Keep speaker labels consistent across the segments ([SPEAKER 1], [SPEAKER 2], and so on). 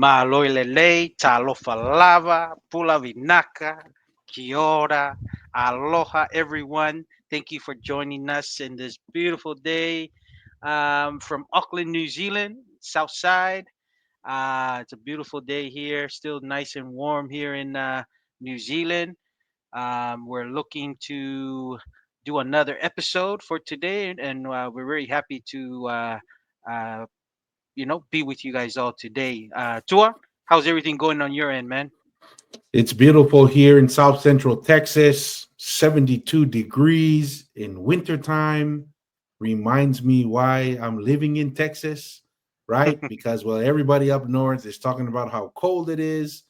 [SPEAKER 1] Maloilele, talofa lava, pula vinaka, kia ora, aloha, everyone. Thank you for joining us in this beautiful day from Auckland, New Zealand, South Side. It's a beautiful day here, still nice and warm here in New Zealand. We're looking to do another episode for today, and we're very happy to uh, be with you guys all today. Tua, how's everything going on your end, man?
[SPEAKER 2] It's beautiful here in South Central Texas, 72 degrees in wintertime. Reminds me why I'm living in Texas, right? Because, well, everybody up north is talking about how cold it is.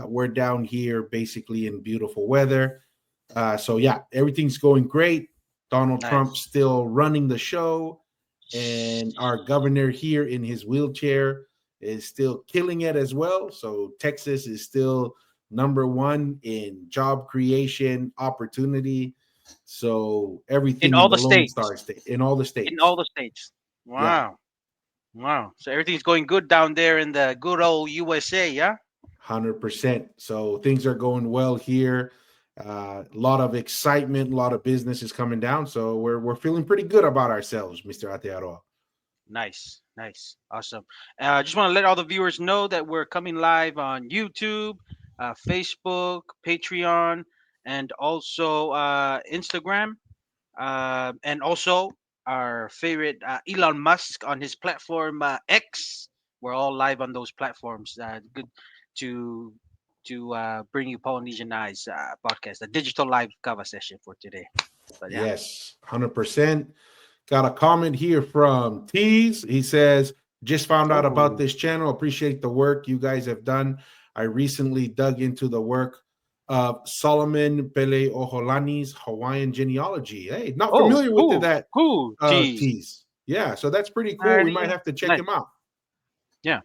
[SPEAKER 2] We're down here basically in beautiful weather. So, yeah, everything's going great. Donald Trump
[SPEAKER 1] Nice.
[SPEAKER 2] still running the show, and our governor here in his wheelchair is still killing it as well. So, Texas is still number one in job creation opportunity. So
[SPEAKER 1] In
[SPEAKER 2] everything in
[SPEAKER 1] all
[SPEAKER 2] the
[SPEAKER 1] the
[SPEAKER 2] Lone
[SPEAKER 1] states.
[SPEAKER 2] Star State, in all the
[SPEAKER 1] In
[SPEAKER 2] states.
[SPEAKER 1] all the states.
[SPEAKER 2] Yeah,
[SPEAKER 1] Wow. Wow. So everything's going good down there in the good old USA, yeah?
[SPEAKER 2] 100%. So things are going well here. A lot of excitement, a lot of business is coming down. So we're feeling pretty good about ourselves, Mr. Atearoa.
[SPEAKER 1] Nice. Nice. Awesome. Just want to let all the viewers know that we're coming live on YouTube, Facebook, Patreon, and also Instagram. And also our favorite Elon Musk on his platform X. We're all live on those platforms. Good to bring you Polynesian Eyes podcast, a digital live cover session for today. But yeah,
[SPEAKER 2] Yes, 100%. Got a comment here from Tease. He says, just found out about
[SPEAKER 1] oh,
[SPEAKER 2] this channel. Appreciate the work you guys have done. I recently dug into the work of Solomon Pele Oholani's Hawaiian genealogy. Hey, not
[SPEAKER 1] oh,
[SPEAKER 2] familiar with that
[SPEAKER 1] who, geez,
[SPEAKER 2] Tease. Yeah, so that's pretty cool. We might
[SPEAKER 1] already,
[SPEAKER 2] have to check him
[SPEAKER 1] nice,
[SPEAKER 2] out.
[SPEAKER 1] yeah,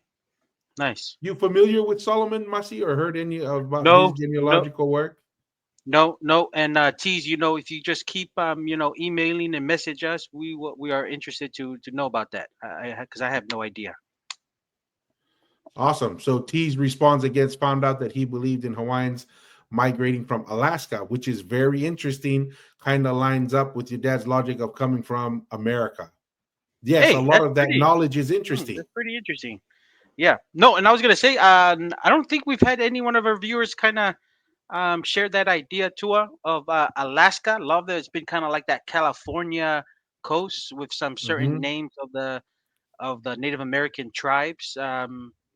[SPEAKER 1] nice.
[SPEAKER 2] You familiar with Solomon Masi or heard any about his
[SPEAKER 1] No, no,
[SPEAKER 2] genealogical work?
[SPEAKER 1] no, and tease. If you just keep emailing and message us, we are interested to know about that. Because I have no idea.
[SPEAKER 2] Awesome. So Tease responds against found out that he believed in Hawaiians migrating from Alaska, which is very interesting. Kind of lines up with your dad's logic of coming from America. Yes, a
[SPEAKER 1] Hey,
[SPEAKER 2] lot of that knowledge is interesting.
[SPEAKER 1] that's pretty interesting. Yeah. No, and I was gonna say, I don't think we've had any one of our viewers kind of share that idea to us of Alaska. Love that it's been kind of like that California coast with some certain
[SPEAKER 2] Mhm.
[SPEAKER 1] names of the Native American tribes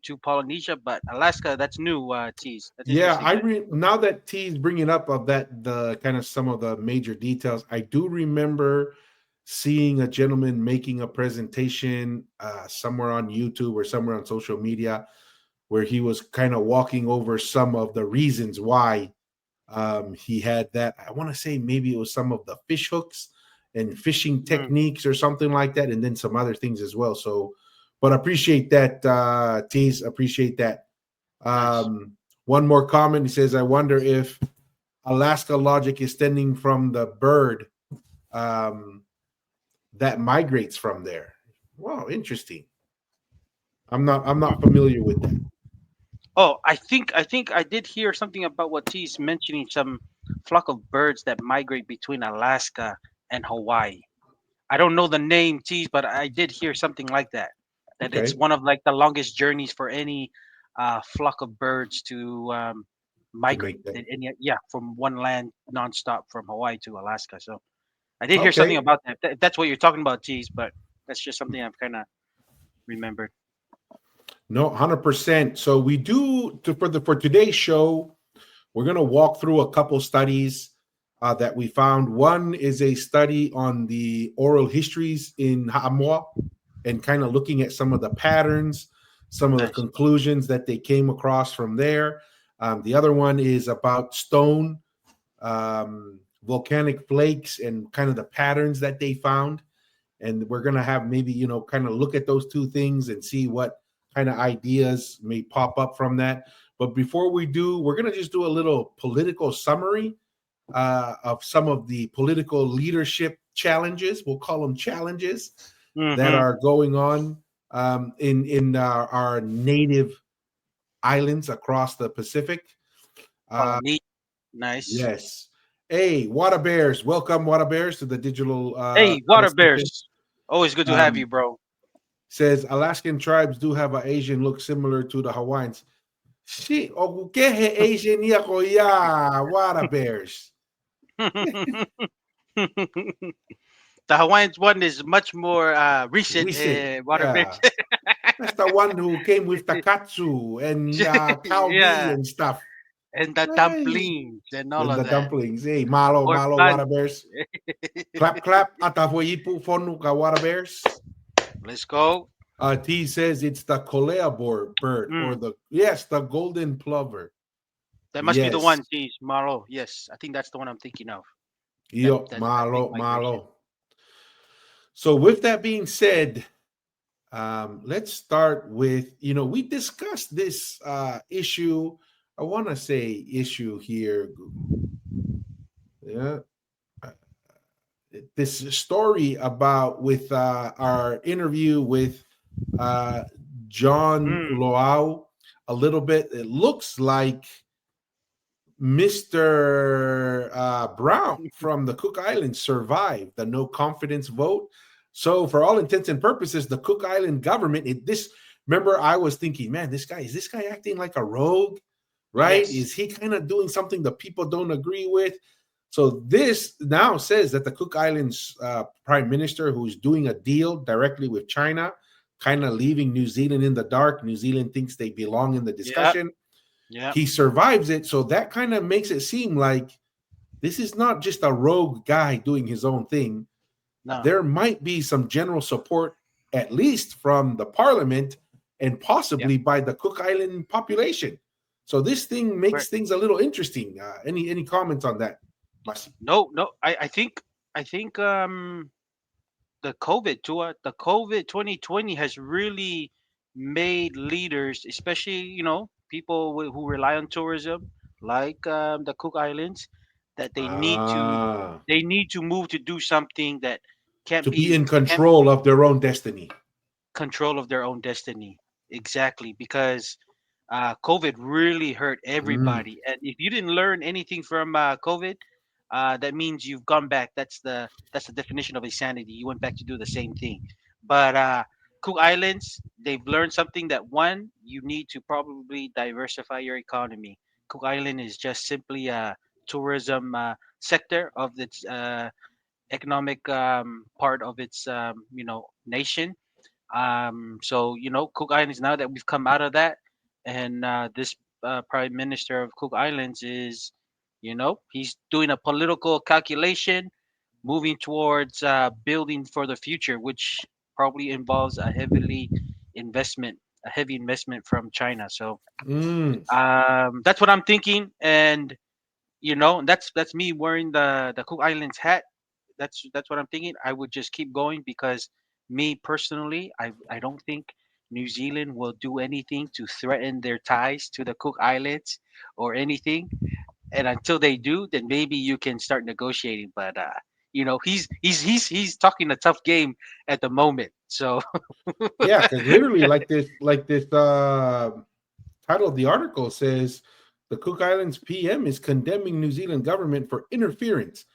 [SPEAKER 1] to Polynesia, but Alaska, that's new. Tease, that's
[SPEAKER 2] Yeah,
[SPEAKER 1] interesting, man.
[SPEAKER 2] now that T's bringing up of that the kind of some of the major details, I do remember seeing a gentleman making a presentation somewhere on YouTube or somewhere on social media where he was kind of walking over some of the reasons why he had that. I want to say maybe it was some of the fish hooks and fishing
[SPEAKER 1] Mm,
[SPEAKER 2] techniques or something like that, and then some other things as well. So, but appreciate that, Tease. Appreciate that.
[SPEAKER 1] nice.
[SPEAKER 2] One more comment. He says, "I wonder if Alaska logic is stemming from the bird um, that migrates from there." Wow, interesting. I'm not familiar with that.
[SPEAKER 1] Oh, I think I did hear something about what he's mentioning some flock of birds that migrate between Alaska and Hawaii. I don't know the name Tease, but I did hear something like that. That it's
[SPEAKER 2] Okay.
[SPEAKER 1] one of like the longest journeys for any flock of birds to
[SPEAKER 2] To
[SPEAKER 1] migrate.
[SPEAKER 2] make that.
[SPEAKER 1] And yet, yeah, from one land nonstop from Hawaii to Alaska. So I did hear something
[SPEAKER 2] Okay.
[SPEAKER 1] about that. If that's what you're talking about, Tease, but that's just something I've kind of remembered.
[SPEAKER 2] No, 100%. So we do for today's show, we're going to walk through a couple studies that we found. One is a study on the oral histories in Ha'amoa and kind of looking at some of the patterns, some of the
[SPEAKER 1] Nice.
[SPEAKER 2] conclusions that they came across from there. The other one is about stone, volcanic flakes, and kind of the patterns that they found. And we're going to have maybe, kind of look at those two things and see what kind of ideas may pop up from that. But before we do, we're going to just do a little political summary of some of the political leadership challenges. We'll call them challenges that
[SPEAKER 1] Mm-hmm.
[SPEAKER 2] are going on in our native islands across the Pacific.
[SPEAKER 1] Oh, neat. Nice.
[SPEAKER 2] Yes. Hey, Water Bears. Welcome, Water Bears, to the digital
[SPEAKER 1] Hey, water
[SPEAKER 2] conversation.
[SPEAKER 1] bears. Always good to have
[SPEAKER 2] Um,
[SPEAKER 1] you, bro.
[SPEAKER 2] says Alaskan tribes do have an Asian look similar to the Hawaiians. Shit, okukehe Asian yako ya Water Bears.
[SPEAKER 1] The Hawaiians one is much more recent.
[SPEAKER 2] Recent,
[SPEAKER 1] Water bears.
[SPEAKER 2] yeah. That's the one who came with takatsu and kalbi
[SPEAKER 1] Yeah,
[SPEAKER 2] and stuff.
[SPEAKER 1] and the
[SPEAKER 2] Hey.
[SPEAKER 1] dumplings and all
[SPEAKER 2] And
[SPEAKER 1] of
[SPEAKER 2] the
[SPEAKER 1] that.
[SPEAKER 2] dumplings. Hey, malo,
[SPEAKER 1] Pork
[SPEAKER 2] malo,
[SPEAKER 1] bun.
[SPEAKER 2] Water Bears. Clap, clap. Atafoyipu fonu ka Water Bears.
[SPEAKER 1] Let's go.
[SPEAKER 2] T says it's the kolea bird or
[SPEAKER 1] Mm,
[SPEAKER 2] the golden plover.
[SPEAKER 1] that must be the
[SPEAKER 2] Yes.
[SPEAKER 1] one, geez, Marlo. Yes, I think that's the one I'm thinking of. That
[SPEAKER 2] Yo,
[SPEAKER 1] that big
[SPEAKER 2] malo,
[SPEAKER 1] migration.
[SPEAKER 2] malo. So with that being said, let's start with, we discussed this issue. I want to say issue here. Yeah. This story about with our interview with John
[SPEAKER 1] Mm,
[SPEAKER 2] Loau a little bit. It looks like Mr. Brown from the Cook Islands survived the no confidence vote. So, for all intents and purposes, the Cook Island government, remember, I was thinking, man, is this guy acting like a rogue, right?
[SPEAKER 1] yes.
[SPEAKER 2] Is he kind of doing something the people don't agree with? So, this now says that the Cook Islands prime minister, who's doing a deal directly with China, kind of leaving New Zealand in the dark. New Zealand thinks they belong in the
[SPEAKER 1] Yeah.
[SPEAKER 2] discussion.
[SPEAKER 1] Yeah.
[SPEAKER 2] He survives it. So that kind of makes it seem like this is not just a rogue guy doing his own thing.
[SPEAKER 1] No.
[SPEAKER 2] There might be some general support, at least from the parliament and
[SPEAKER 1] Yeah.
[SPEAKER 2] possibly by the Cook Island population. So this thing
[SPEAKER 1] Right.
[SPEAKER 2] makes things a little interesting. Any comments on that, Masi?
[SPEAKER 1] No. No. I think the COVID 2020 has really made leaders, especially people who rely on tourism, like the Cook Islands, that
[SPEAKER 2] Ah,
[SPEAKER 1] they need to move to do something that
[SPEAKER 2] to be in
[SPEAKER 1] can't
[SPEAKER 2] control of their own destiny.
[SPEAKER 1] control of their own destiny. Exactly, because COVID really hurt
[SPEAKER 2] Mm.
[SPEAKER 1] everybody. And if you didn't learn anything from COVID, that means you've gone back. That's the definition of insanity. You went back to do the same thing. But Cook Islands, they've learned something that one, you need to probably diversify your economy. Cook Island is just simply a tourism sector of its economic part of its nation. So Cook Islands, now that we've come out of that, and this Prime Minister of Cook Islands is, he's doing a political calculation, moving towards building for the future, which probably involves a heavy investment from China. So
[SPEAKER 2] Mm.
[SPEAKER 1] that's what I'm thinking, and that's me wearing the Cook Islands hat. That's what I'm thinking. I would just keep going because me personally, I don't think New Zealand will do anything to threaten their ties to the Cook Islands or anything. And until they do, then maybe you can start negotiating. But he's talking a tough game at the moment. So
[SPEAKER 2] Yeah, because literally, like this title of the article says, the Cook Islands PM is condemning New Zealand government for interference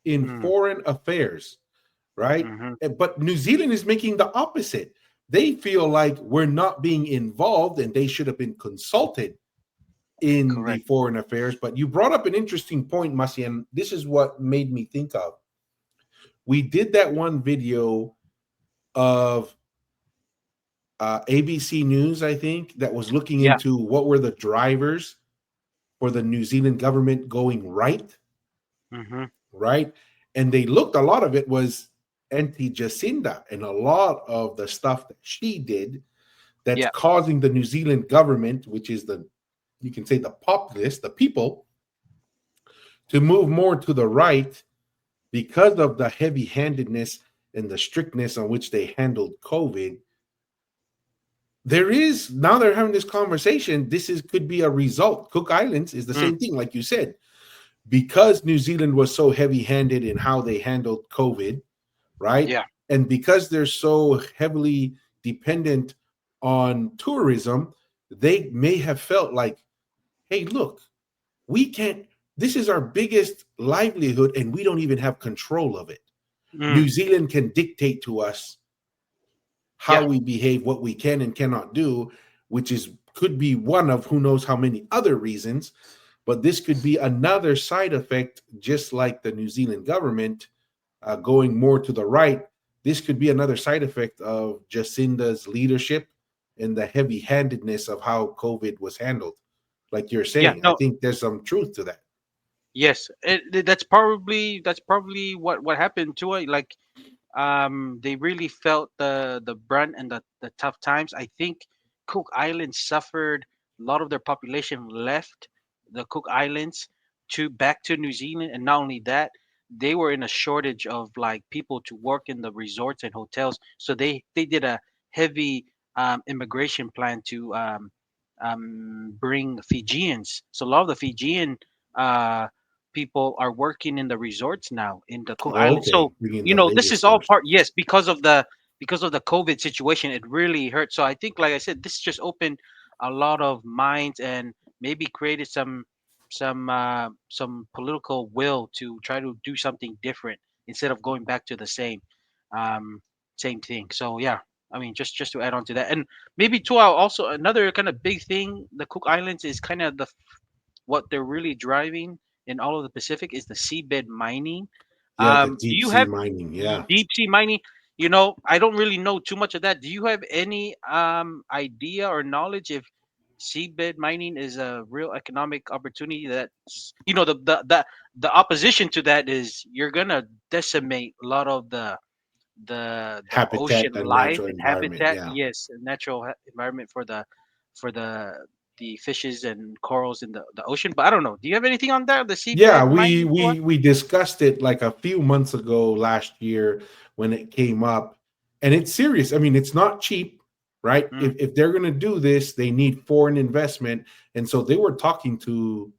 [SPEAKER 2] in
[SPEAKER 1] mm,
[SPEAKER 2] foreign affairs, right?
[SPEAKER 1] hmm
[SPEAKER 2] But New Zealand is making the opposite. They feel like we're not being involved and they should have been consulted in the
[SPEAKER 1] correct.
[SPEAKER 2] foreign affairs. But you brought up an interesting point, Masi, and this is what made me think of. We did that one video of ABC News, I think, that was looking
[SPEAKER 1] Yeah.
[SPEAKER 2] into what were the drivers for the New Zealand government going right,
[SPEAKER 1] hmm
[SPEAKER 2] right? And they looked, a lot of it was anti Jacinda, and a lot of the stuff that she did that's
[SPEAKER 1] Yeah.
[SPEAKER 2] causing the New Zealand government, which is you can say the populace, the people, to move more to the right because of the heavy handedness and the strictness on which they handled COVID. There is now, they're having this conversation. Could be a result. Cook Islands is the
[SPEAKER 1] Mm,
[SPEAKER 2] same thing, like you said, because New Zealand was so heavy-handed in how they handled COVID, right?
[SPEAKER 1] yeah.
[SPEAKER 2] And because they're so heavily dependent on tourism, they may have felt like, hey, look, we can't, this is our biggest livelihood and we don't even have control of it. New
[SPEAKER 1] Mm,
[SPEAKER 2] Zealand can dictate to us how
[SPEAKER 1] yeah,
[SPEAKER 2] we behave, what we can and cannot do, which is could be one of who knows how many other reasons. But this could be another side effect, just like the New Zealand government going more to the right. This could be another side effect of Jacinda's leadership and the heavy handedness of how COVID was handled. Like you're
[SPEAKER 1] yeah.
[SPEAKER 2] saying, I
[SPEAKER 1] No,
[SPEAKER 2] think there's some truth to that.
[SPEAKER 1] yes. That's probably what happened to it. Like, they really felt the brunt and the tough times. I think Cook Islands suffered. A lot of their population left the Cook Islands to back to New Zealand, and not only that, they were in a shortage of like people to work in the resorts and hotels. So they did a heavy immigration plan to bring Fijians. So a lot of the Fijian uh, people are working in the resorts now in the Cook
[SPEAKER 2] Oh,
[SPEAKER 1] Islands.
[SPEAKER 2] okay,
[SPEAKER 1] So
[SPEAKER 2] bringing the
[SPEAKER 1] this
[SPEAKER 2] labor
[SPEAKER 1] is all
[SPEAKER 2] force.
[SPEAKER 1] part, yes, because of the COVID situation. It really hurt. So I think, like I said, this just opened a lot of minds and maybe created some political will to try to do something different instead of going back to the um same thing. So yeah, I mean, just to add on to that, and maybe too, also another kind of big thing, the Cook Islands is kind of what they're really driving in all of the Pacific is the seabed mining.
[SPEAKER 2] Yeah, the
[SPEAKER 1] Do
[SPEAKER 2] deep
[SPEAKER 1] you
[SPEAKER 2] sea
[SPEAKER 1] have
[SPEAKER 2] mining. Yeah,
[SPEAKER 1] deep sea mining? I don't really know too much of that. Do you have any idea or knowledge if seabed mining is a real economic opportunity? That's the opposition to that is you're gonna decimate a lot of the ocean
[SPEAKER 2] habitat and
[SPEAKER 1] life
[SPEAKER 2] natural
[SPEAKER 1] and
[SPEAKER 2] environment.
[SPEAKER 1] habitat.
[SPEAKER 2] Yeah.
[SPEAKER 1] Yes, natural environment for the fishes and corals in the ocean. But I don't know. Do you have anything on that? The
[SPEAKER 2] Yeah,
[SPEAKER 1] seabed
[SPEAKER 2] we
[SPEAKER 1] mining one?
[SPEAKER 2] we we discussed it like a few months ago last year when it came up, and it's serious. I mean, it's not cheap, right?
[SPEAKER 1] Mm,
[SPEAKER 2] If they're going to do this, they need foreign investment, and so they were talking to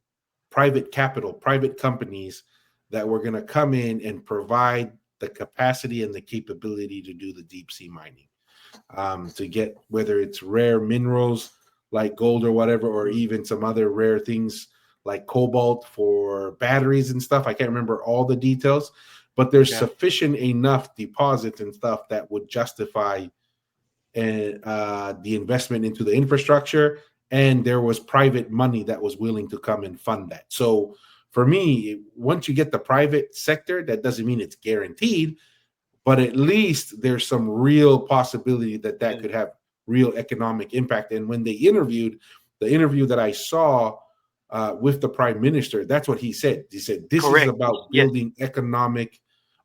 [SPEAKER 2] private capital, private companies that were going to come in and provide the capacity and the capability to do the deep sea mining, to get whether it's rare minerals like gold or whatever, or
[SPEAKER 1] mm,
[SPEAKER 2] even some other rare things like cobalt for batteries and stuff. I can't remember all the details, but there's
[SPEAKER 1] okay.
[SPEAKER 2] sufficient enough deposits and stuff that would justify the investment into the infrastructure. And there was private money that was willing to come and fund that. So for me, once you get the private sector, that doesn't mean it's guaranteed, but at least there's some real possibility that that
[SPEAKER 1] Yeah.
[SPEAKER 2] could have real economic impact. And when they interviewed, the interview that I saw with the prime minister, that's what he said. He said, this is
[SPEAKER 1] Correct.
[SPEAKER 2] about
[SPEAKER 1] Yes.
[SPEAKER 2] building economic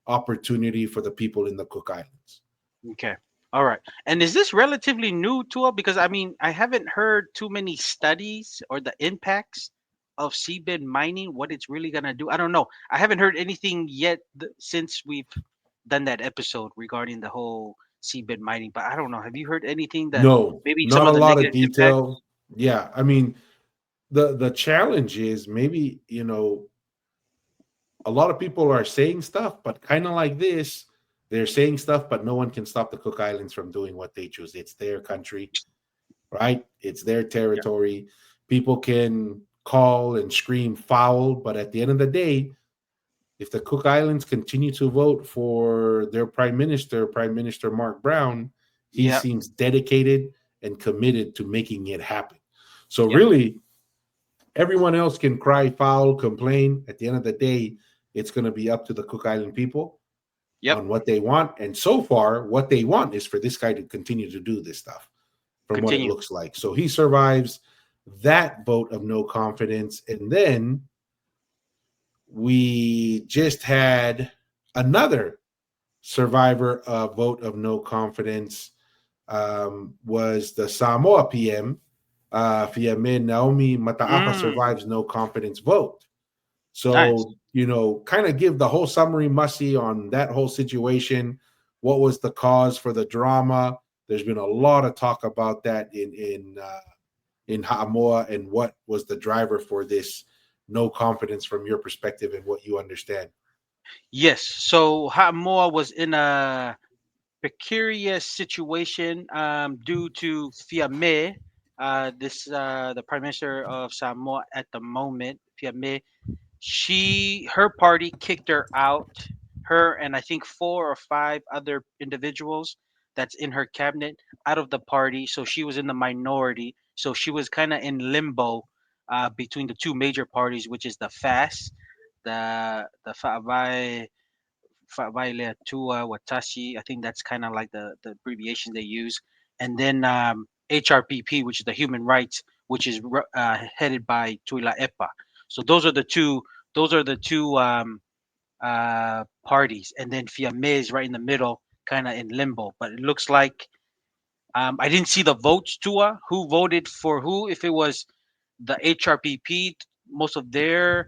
[SPEAKER 2] opportunity for the people in the Cook Islands.
[SPEAKER 1] Okay. All right. And is this relatively new to us? Because I mean, I haven't heard too many studies or the impacts of seabed mining, what it's really gonna do. I don't know. I haven't heard anything yet since we've done that episode regarding the whole seabed mining. But I don't know. Have you heard anything that
[SPEAKER 2] No,
[SPEAKER 1] maybe some
[SPEAKER 2] not a
[SPEAKER 1] of the
[SPEAKER 2] lot of
[SPEAKER 1] negative impacts?
[SPEAKER 2] detail. Yeah, I mean, the challenge is maybe, a lot of people are saying stuff, but kind of like this, they're saying stuff, but no one can stop the Cook Islands from doing what they choose. It's their country, right? It's their
[SPEAKER 1] Yeah.
[SPEAKER 2] territory. People can call and scream foul, but at the end of the day, if the Cook Islands continue to vote for their prime minister, Prime Minister Mark Brown, he
[SPEAKER 1] Yep.
[SPEAKER 2] seems dedicated and committed to making it happen. So
[SPEAKER 1] Yep.
[SPEAKER 2] really, everyone else can cry foul, complain. At the end of the day, it's going to be up to the Cook Island people
[SPEAKER 1] Yep.
[SPEAKER 2] on what they want. And so far, what they want is for this guy to continue to do this stuff from what it
[SPEAKER 1] Continue.
[SPEAKER 2] looks like. So he survives that vote of no confidence. And then we just had another survivor vote of no confidence, was the Samoa PM. Fiamē Naomi Mata'afa
[SPEAKER 1] Mm,
[SPEAKER 2] survives no confidence vote.
[SPEAKER 1] nice.
[SPEAKER 2] So, kind of give the whole summary mussy on that whole situation. What was the cause for the drama? There's been a lot of talk about that in Ha'amoa, and what was the driver for this no confidence from your perspective and what you understand.
[SPEAKER 1] Yes. So Ha'amoa was in a precarious situation due to Fiamē. the Prime Minister of Samoa at the moment, Fiamē, her party kicked her out. Her and I think four or five other individuals that's in her cabinet out of the party. So she was in the minority. So she was kind of in limbo between the two major parties, which is the FAS, the Fa'availeatua Watashi. I think that's kind of like the abbreviation they use. And then HRPP, which is the human rights, which is headed by Tuila Epa. So those are the two parties. And then Fiamē is right in the middle, kind of in limbo. But it looks like I didn't see the votes, Tua, who voted for who, if it was the HRPP, most of their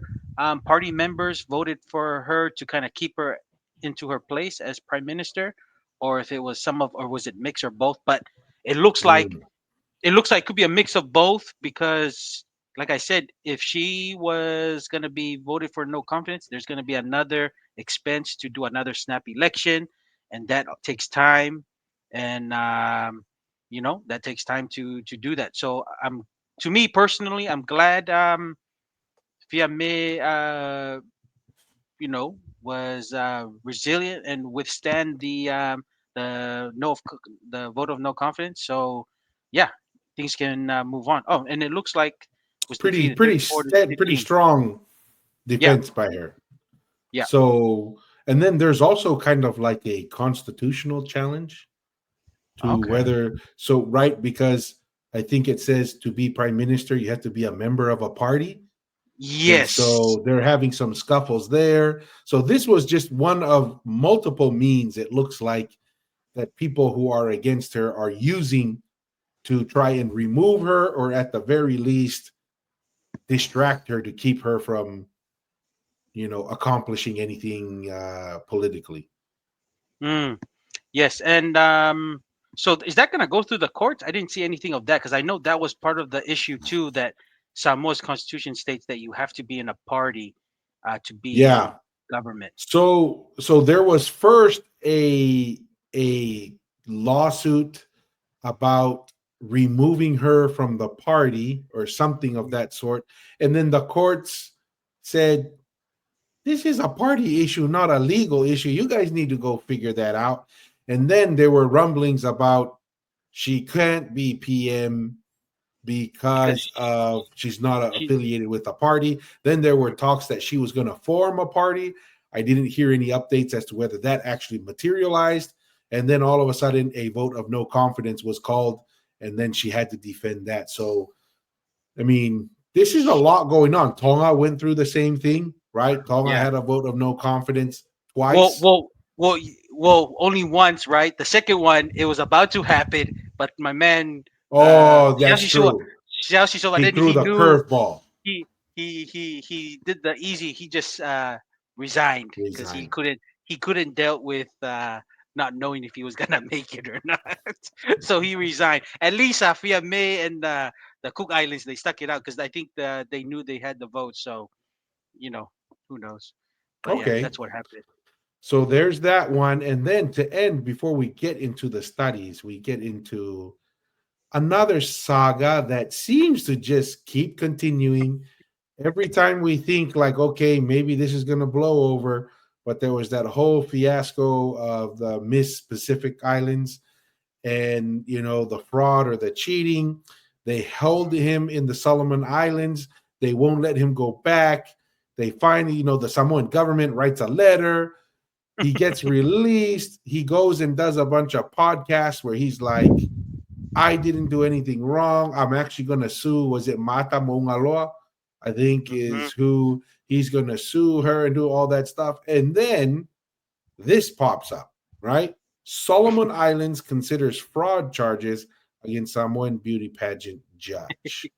[SPEAKER 1] party members voted for her to kind of keep her into her place as prime minister, or if it was or was it mix or both? But it looks like
[SPEAKER 2] Mm.
[SPEAKER 1] it could be a mix of both because, like I said, if she was going to be voted for no confidence, there's going to be another expense to do another snap election, and that takes time, and that takes time to do that. So to me personally, I'm glad Fiamē was resilient and withstand the no of the vote of no confidence. So yeah, things can move on. Oh, and it looks like was
[SPEAKER 2] Pretty
[SPEAKER 1] defeated
[SPEAKER 2] pretty
[SPEAKER 1] 34 to
[SPEAKER 2] steady, pretty
[SPEAKER 1] 15.
[SPEAKER 2] strong
[SPEAKER 1] Yeah,
[SPEAKER 2] defense by her.
[SPEAKER 1] yeah.
[SPEAKER 2] So, and then there's also kind of like a constitutional challenge to
[SPEAKER 1] Okay.
[SPEAKER 2] whether so right because I think it says to be prime minister you have to be a member of a party. And
[SPEAKER 1] Yes.
[SPEAKER 2] so they're having some scuffles there. So this was just one of multiple means it looks like that people who are against her are using to try and remove her or at the very least distract her to keep her from accomplishing anything politically.
[SPEAKER 1] Mm, yes, and so is that going to go through the courts? I didn't see anything of that because I know that was part of the issue too. That Samoa's constitution states that you have to be in a party to be
[SPEAKER 2] Yeah.
[SPEAKER 1] in government.
[SPEAKER 2] So there was first a lawsuit about removing her from the party or something of that sort, and then the courts said this is a party issue, not a legal issue. You guys need to go figure that out. And then there were rumblings about she can't be PM
[SPEAKER 1] Because
[SPEAKER 2] because of she's not
[SPEAKER 1] she,
[SPEAKER 2] affiliated with a party. Then there were talks that she was going to form a party. I didn't hear any updates as to whether that actually materialized. And then all of a sudden, a vote of no confidence was called, and then she had to defend that. So, I mean, this is a lot going on. Tonga went through the same thing, right? Tonga
[SPEAKER 1] yeah.
[SPEAKER 2] had a vote of no confidence
[SPEAKER 1] Well,
[SPEAKER 2] twice.
[SPEAKER 1] well, well, only once, right? The second one, it was about to happen, but my man,
[SPEAKER 2] Oh, that's
[SPEAKER 1] Xiao
[SPEAKER 2] true.
[SPEAKER 1] Shishiwa,
[SPEAKER 2] He
[SPEAKER 1] then
[SPEAKER 2] threw
[SPEAKER 1] he
[SPEAKER 2] the
[SPEAKER 1] knew
[SPEAKER 2] curveball.
[SPEAKER 1] he did the easy. He just resigned because
[SPEAKER 2] Resigned.
[SPEAKER 1] he couldn't dealt with not knowing if he was gonna make it or not. So he resigned. At least Fiamē and the Cook Islands they stuck it out because I think they knew they had the vote. So you know who knows. But yeah,
[SPEAKER 2] Okay.
[SPEAKER 1] that's what happened.
[SPEAKER 2] So there's that one. And then to end, before we get into the studies, we get into another saga that seems to just keep continuing. Every time we think, like, okay, maybe this is going to blow over, but there was that whole fiasco of the Miss Pacific Islands and, the fraud or the cheating. They held him in the Solomon Islands. They won't let him go back. They finally, the Samoan government writes a letter. He gets released. He goes and does a bunch of podcasts where he's like, I didn't do anything wrong. I'm actually going to sue. Was it Mata Maungaloa? I think
[SPEAKER 1] Hmm.
[SPEAKER 2] is who he's going to sue her and do all that stuff. And then this pops up, right? Solomon Islands considers fraud charges against Samoan beauty pageant judge,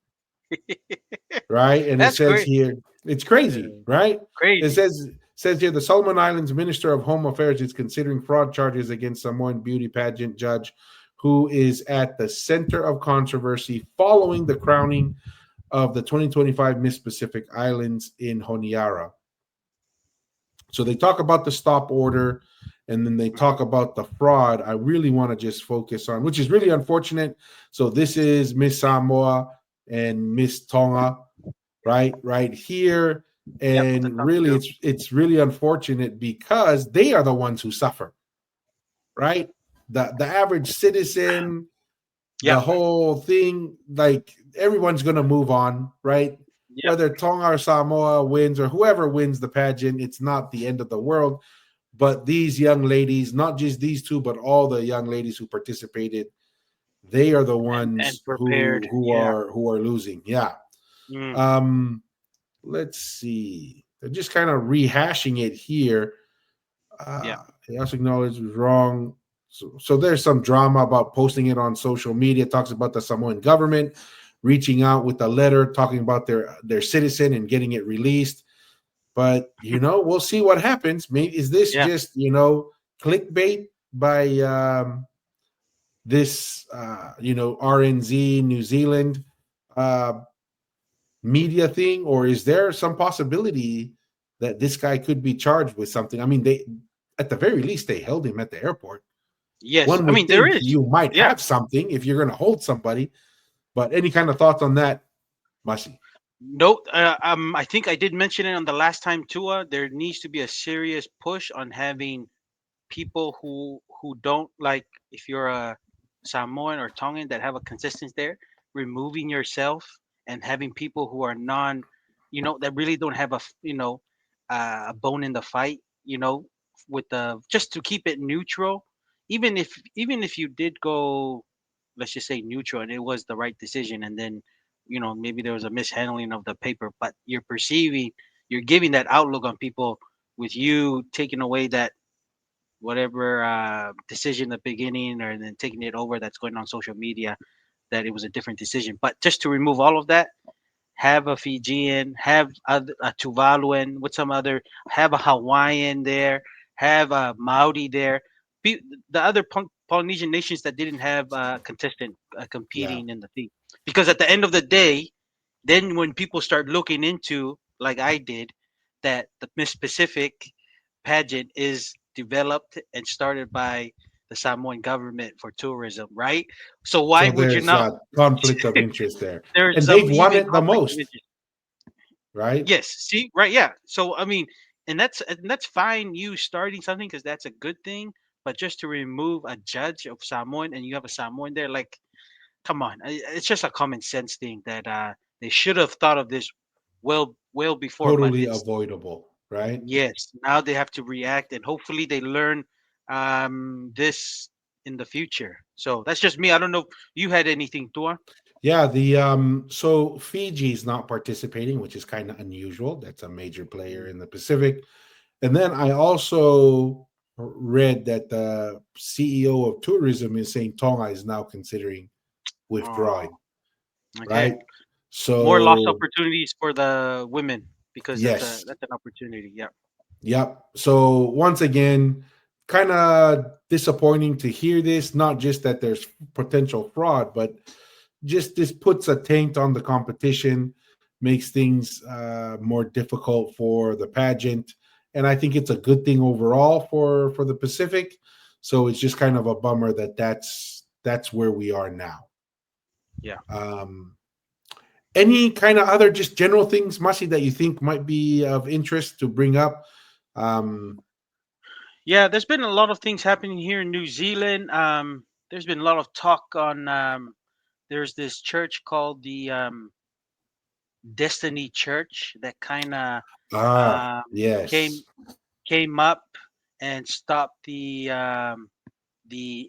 [SPEAKER 2] right? And it
[SPEAKER 1] That's
[SPEAKER 2] says
[SPEAKER 1] great.
[SPEAKER 2] here, it's crazy,
[SPEAKER 1] Uh,
[SPEAKER 2] right? It
[SPEAKER 1] crazy.
[SPEAKER 2] says here the Solomon Islands Minister of Home Affairs is considering fraud charges against Samoan beauty pageant judge who is at the center of controversy following the crowning of the 2025 Miss Pacific Islands in Honiara. So they talk about the stop order, and then they
[SPEAKER 1] Mhm.
[SPEAKER 2] talk about the fraud, I really want to just focus on, which is really unfortunate. So this is Miss Samoa and Miss Tonga, right here.
[SPEAKER 1] Yep, the
[SPEAKER 2] And
[SPEAKER 1] top
[SPEAKER 2] really,
[SPEAKER 1] two.
[SPEAKER 2] it's really unfortunate because they are the ones who suffer, right? The average citizen, the
[SPEAKER 1] Yep,
[SPEAKER 2] whole thing, like everyone's gonna move on, right?
[SPEAKER 1] yep.
[SPEAKER 2] Whether Tonga or Samoa wins or whoever wins the pageant, it's not the end of the world. But these young ladies, not just these two, but all the young ladies who participated, they are the
[SPEAKER 1] And
[SPEAKER 2] ones
[SPEAKER 1] prepared. Yeah.
[SPEAKER 2] who are losing. Yeah.
[SPEAKER 1] Mm,
[SPEAKER 2] Um, let's see. They're just kind of rehashing it here.
[SPEAKER 1] yeah.
[SPEAKER 2] He also acknowledged it was wrong. So there's some drama about posting it on social media. Talks about the Samoan government reaching out with a letter talking about their citizen and getting it released. But we'll see what happens. Maybe is this
[SPEAKER 1] Yeah.
[SPEAKER 2] just clickbait by this RNZ New Zealand uh, media thing, or is there some possibility that this guy could be charged with something? I mean, they at the very least they held him at the airport.
[SPEAKER 1] Yes.
[SPEAKER 2] One
[SPEAKER 1] I
[SPEAKER 2] would
[SPEAKER 1] mean, there
[SPEAKER 2] think
[SPEAKER 1] is.
[SPEAKER 2] you might
[SPEAKER 1] Yeah.
[SPEAKER 2] have something if you're going to hold somebody. But any kind of thoughts on that, Masi?
[SPEAKER 1] No, I think I did mention it on the last time, Tua. There needs to be a serious push on having people who don't like, if you're a Samoan or Tongan that have a consistency there, removing yourself and having people who are non, that really don't have a bone in the fight, with the just to keep it neutral. Even if you did go, let's just say neutral, and it was the right decision, and then maybe there was a mishandling of the paper, but you're giving that outlook on people with you taking away that whatever decision at the beginning, or then taking it over that's going on social media, that it was a different decision. But just to remove all of that, have a Fijian, have a Tuvaluan with some other, have a Hawaiian there, have a Maori there. The other Polynesian nations that didn't have contestant
[SPEAKER 2] Yeah,
[SPEAKER 1] competing in the thing, because at the end of the day, then when people start looking into, like I did, that the Miss Pacific pageant is developed and started by the Samoan government for tourism, right? So why
[SPEAKER 2] so
[SPEAKER 1] would you
[SPEAKER 2] there's
[SPEAKER 1] not?
[SPEAKER 2] a conflict of interest there,
[SPEAKER 1] There's
[SPEAKER 2] and
[SPEAKER 1] some
[SPEAKER 2] they've won
[SPEAKER 1] even
[SPEAKER 2] it the
[SPEAKER 1] conflict of
[SPEAKER 2] most,
[SPEAKER 1] interest.
[SPEAKER 2] right?
[SPEAKER 1] Yes, see, right, yeah. So I mean, and that's fine. You starting something because that's a good thing. But just to remove a judge of Samoan and you have a Samoan there, like, come on, it's just a common sense thing that they should have thought of this well before. But
[SPEAKER 2] Totally
[SPEAKER 1] it's
[SPEAKER 2] avoidable, right?
[SPEAKER 1] yes, now they have to react, and hopefully they learn this in the future. So that's just me. I don't know if you had anything, Tua.
[SPEAKER 2] Yeah, the so Fiji is not participating, which is kind of unusual. That's a major player
[SPEAKER 1] Mm.
[SPEAKER 2] in the Pacific. And then I also read that the CEO of tourism is saying Tonga is now considering withdrawing,
[SPEAKER 1] Oh, okay.
[SPEAKER 2] right?
[SPEAKER 1] More lost
[SPEAKER 2] So
[SPEAKER 1] opportunities for the women because that's a
[SPEAKER 2] yes,
[SPEAKER 1] that's an opportunity. Yeah.
[SPEAKER 2] yep. So once again, kind of disappointing to hear this. Not just that there's potential fraud, but just this puts a taint on the competition, makes things more difficult for the pageant, and I think it's a good thing overall for the Pacific. So it's just kind of a bummer that that's where we are now.
[SPEAKER 1] Yeah.
[SPEAKER 2] Um, any kind of other just general things, Masi, that you think might be of interest to bring up? Um,
[SPEAKER 1] Yeah, there's been a lot of things happening here in New Zealand. There's been a lot of talk on there's this church called the Destiny Church that kind of came
[SPEAKER 2] yes,
[SPEAKER 1] came up and stopped the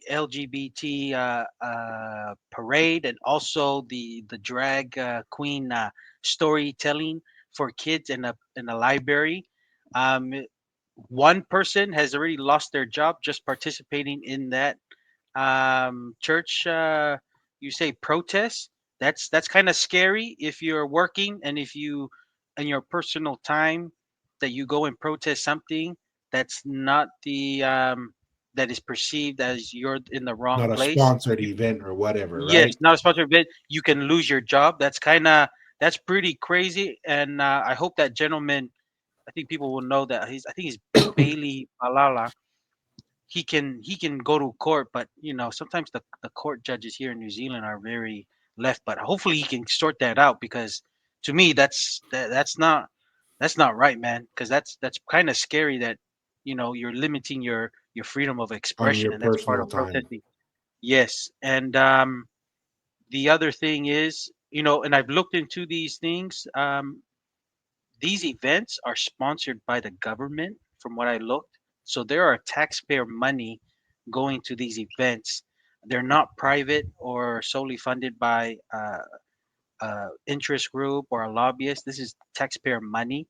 [SPEAKER 1] LGBT parade, and also the drag queen storytelling for kids in a library. Um, One person has already lost their job just participating in that church. You say protest. That's kind of scary if you're working, and if you in your personal time that you go and protest something that's not that is perceived as you're in the wrong
[SPEAKER 2] not a
[SPEAKER 1] place.
[SPEAKER 2] sponsored event or whatever,
[SPEAKER 1] Yes,
[SPEAKER 2] right?
[SPEAKER 1] not a sponsored event. You can lose your job. That's pretty crazy. And I hope that gentleman. I think people will know that I think he's Bailey Malala. he can go to court, but sometimes the court judges here in New Zealand are very left. But hopefully he can sort that out, because to me that's not right, man. Because that's kind of scary that you're limiting your freedom of
[SPEAKER 2] on
[SPEAKER 1] expression,
[SPEAKER 2] your
[SPEAKER 1] and that's part
[SPEAKER 2] personal
[SPEAKER 1] of
[SPEAKER 2] time.
[SPEAKER 1] protesting. Yes, and the other thing is, and I've looked into these things. These events are sponsored by the government, from what I looked. So there are taxpayer money going to these events. They're not private or solely funded by interest group or a lobbyist. This is taxpayer money,